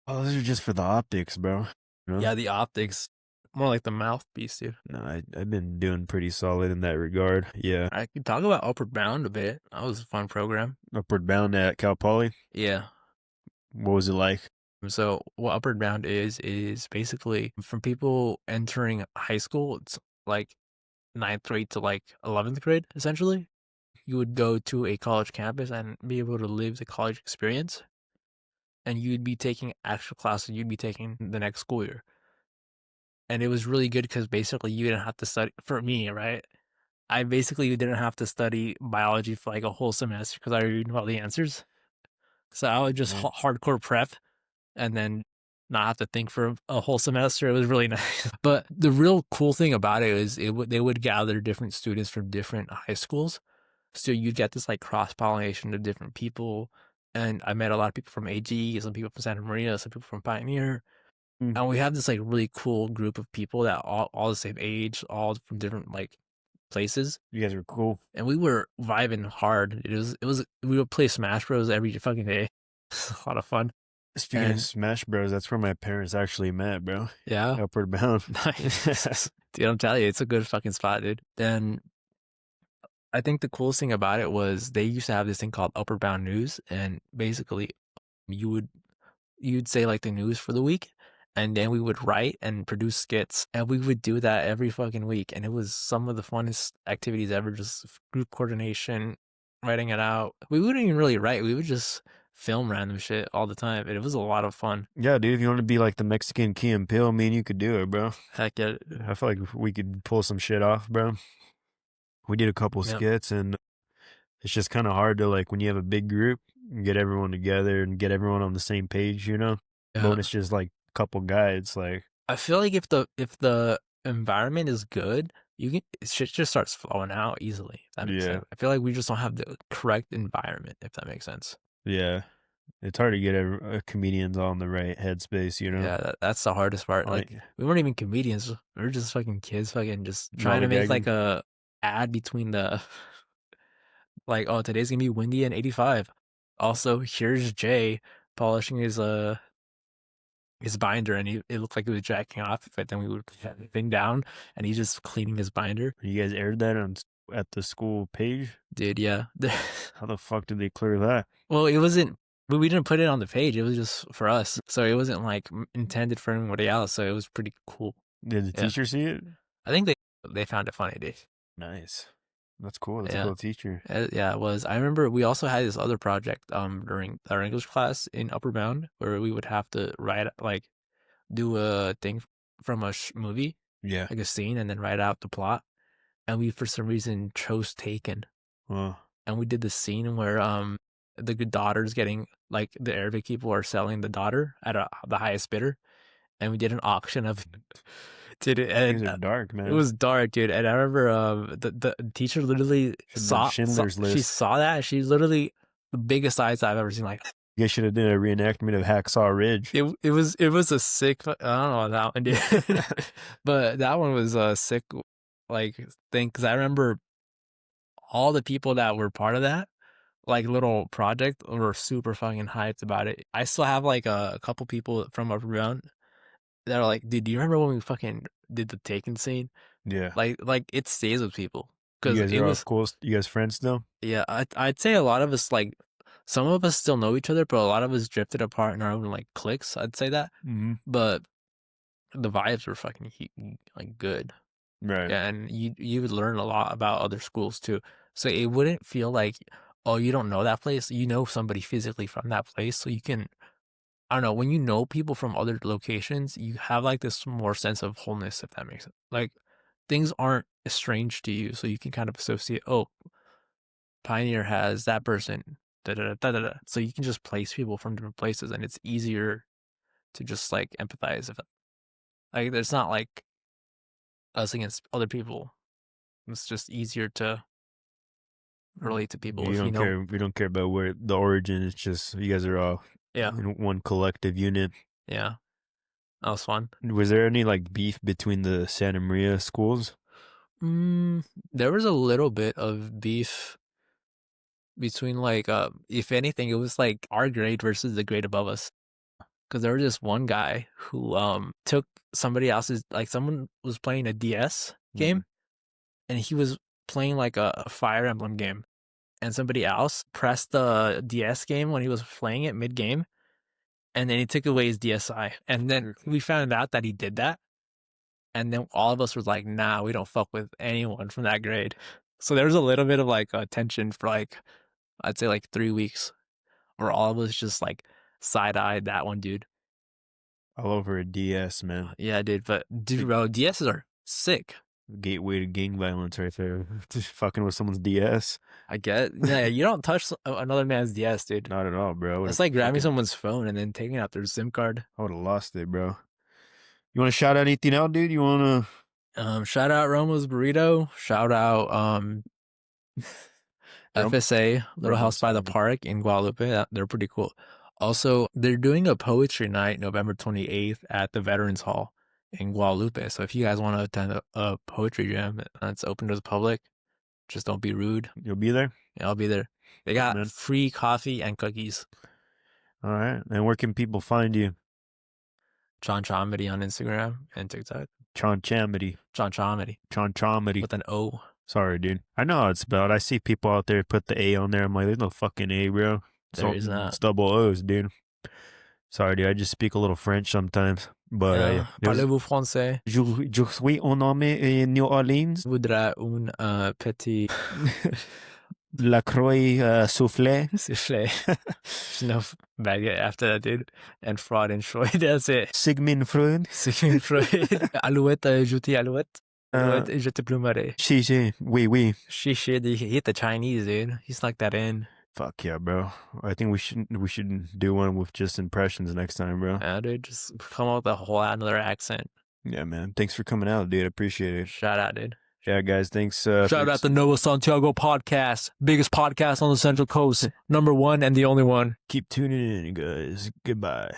oh, those are just for the optics, bro. You know? Yeah, the optics, more like the mouthpiece, dude. No, I've been doing pretty solid in that regard. Yeah. I could talk about Upward Bound a bit. That was a fun program. Upward Bound at Cal Poly. Yeah. What was it like? So what Upward Bound is basically from people entering high school. It's like ninth grade to like 11th grade, essentially. You would go to a college campus and be able to live the college experience. And you'd be taking actual classes you'd be taking the next school year. And it was really good because basically you didn't have to study, for me, right? I basically didn't have to study biology for like a whole semester because I already knew all the answers. So I would just Yeah. hardcore prep and then not have to think for a whole semester. It was really nice. But the real cool thing about it is they would gather different students from different high schools. So you'd get this like cross pollination of different people. And I met a lot of people from AG, some people from Santa Maria, some people from Pioneer. Mm. And we have this like really cool group of people that all the same age, all from different like places. You guys were cool. And we were vibing hard. It was we would play Smash Bros every fucking day. A lot of fun. Speaking of Smash Bros, that's where my parents actually met, bro. Yeah. Upward Bound. Nice. Dude, I'm telling you, it's a good fucking spot, dude. Then I think the coolest thing about it was they used to have this thing called Upward Bound News, and basically you'd say like the news for the week, and then we would write and produce skits, and we would do that every fucking week, and it was some of the funnest activities ever. Just group coordination, writing it out. We wouldn't even really write; we would just film random shit all the time, and it was a lot of fun. Yeah, dude, if you want to be like the Mexican Key and Peele, me and you could do it, bro. Heck yeah, I feel like we could pull some shit off, bro. We did a couple yeah, skits, and it's just kind of hard to, like, when you have a big group, get everyone together and get everyone on the same page, you know? But yeah. when it's just like a couple guys, like, I feel like if the environment is good, you can shit just starts flowing out easily. If that makes yeah, sense. I feel like we just don't have the correct environment. If that makes sense. yeah. It's hard to get comedians on the right headspace, you know? Yeah, that's the hardest part. Like Like, we weren't even comedians. We were just fucking kids, fucking just trying to make like lollygagging. a ad between the like, oh, today's gonna be windy and 85. Also, here's Jay polishing his binder, and it looked like he was jacking off. But then we would put the thing down, and he's just cleaning his binder. You guys aired that at the school page? Dude, yeah. How the fuck did they clear that? Well, it wasn't. But we didn't put it on the page. It was just for us, so it wasn't like intended for anybody else. So it was pretty cool. Did the Yeah, teacher see it? I think they found it funny, dude. Nice. That's cool. That's a Yeah. cool teacher. Yeah, it was. I remember we also had this other project during our English class in Upper Bound where we would have to write like do a thing from a movie, Yeah. like a scene, and then write out the plot. And we for some reason chose Taken, Well, and we did the scene where the good daughter's getting like the Arabic people are selling the daughter at the highest bidder, and we did an auction of did it, things and are dark, man. it was dark, dude. And I remember the teacher literally Schindler's List. she saw that. She literally the biggest eyes I've ever seen. Like You guys should have done a reenactment of Hacksaw Ridge. it was a sick. I don't know that one, dude. But that one was a sick like thing because I remember all the people that were part of that like little project were super fucking hyped about it. I still have like a couple people from around that are like, dude, do you remember when we fucking did the Taken scene? Yeah. Like it stays with people You because guys it are all was cool. You guys friends still? yeah. I'd say a lot of us like some of us still know each other, but a lot of us drifted apart in our own like cliques. I'd say that, but the vibes were fucking like good, Right. yeah. And you would learn a lot about other schools too, so it wouldn't feel like, oh, you don't know that place. You know somebody physically from that place, so you can. I don't know, when you know people from other locations, you have like this more sense of wholeness, if that makes sense. Like things aren't strange to you, so you can kind of associate, oh, Pioneer has that person, da da da da da. So you can just place people from different places, and it's easier to just like empathize. If like it's not like us against other people, it's just easier to relate to people if you know. Care. We don't care about where the origin. It's just you guys are all in one collective unit. Yeah, that was fun. Was there any like beef between the Santa Maria schools? There was a little bit of beef between like if anything, it was like our grade versus the grade above us, because there was this one guy who took somebody else's, like someone was playing a DS game and he was playing like a Fire Emblem game, and somebody else pressed the DS game when he was playing it mid game, and then he took away his DSi, and then we found out that he did that, and then all of us were like, nah, we don't fuck with anyone from that grade. So there was a little bit of like tension for like, I'd say like 3 weeks, where all of us just like side-eyed that one dude. All over a DS, man. Yeah, dude. But dude, bro, DSs are sick. Gateway to gang violence right there. Just fucking with someone's DS. I get. Yeah, you don't touch another man's DS, dude. Not at all, bro. It's like grabbing someone's phone and then taking out their SIM card. I would have lost it, bro. You want to shout out anything out, dude? You want to... shout out Romo's Burrito. Shout out FSA, Little House by the Park in Guadalupe. They're pretty cool. Also, they're doing a poetry night November 28th at the Veterans Hall in Guadalupe. So if you guys want to attend a poetry jam, it's open to the public. Just don't be rude. You'll be there? Yeah, I'll be there. They got free coffee and cookies. All right. And where can people find you? Choncho on Instagram and TikTok. Choncho. Choncho with an O. Sorry, dude. I know how it's spelled. I see people out there put the A on there. I'm like, there's no fucking A, bro. There is not. It's double O's, dude. Sorry, dude. I just speak a little French sometimes. But parlez-vous français? Je suis un homme in New Orleans. Voudrais un petit La Croix soufflé. Soufflé. There's no baguette after that, dude. And Freud and Freud. That's it. Sigmund Freud. Alouette, je t'ai alouette. Alouette, je te plumerai. Xi, oui. He hit the Chinese, dude. He snuck that in. Fuck yeah, bro. I think we should do one with just impressions next time, bro. Yeah, dude. Just come up with a whole another accent. Yeah, man. Thanks for coming out, dude. I appreciate it. Shout out, dude. Yeah, guys. Thanks. Shout out the Noah Santiago Podcast. Biggest podcast on the Central Coast. #1 and the only one. Keep tuning in, guys. Goodbye.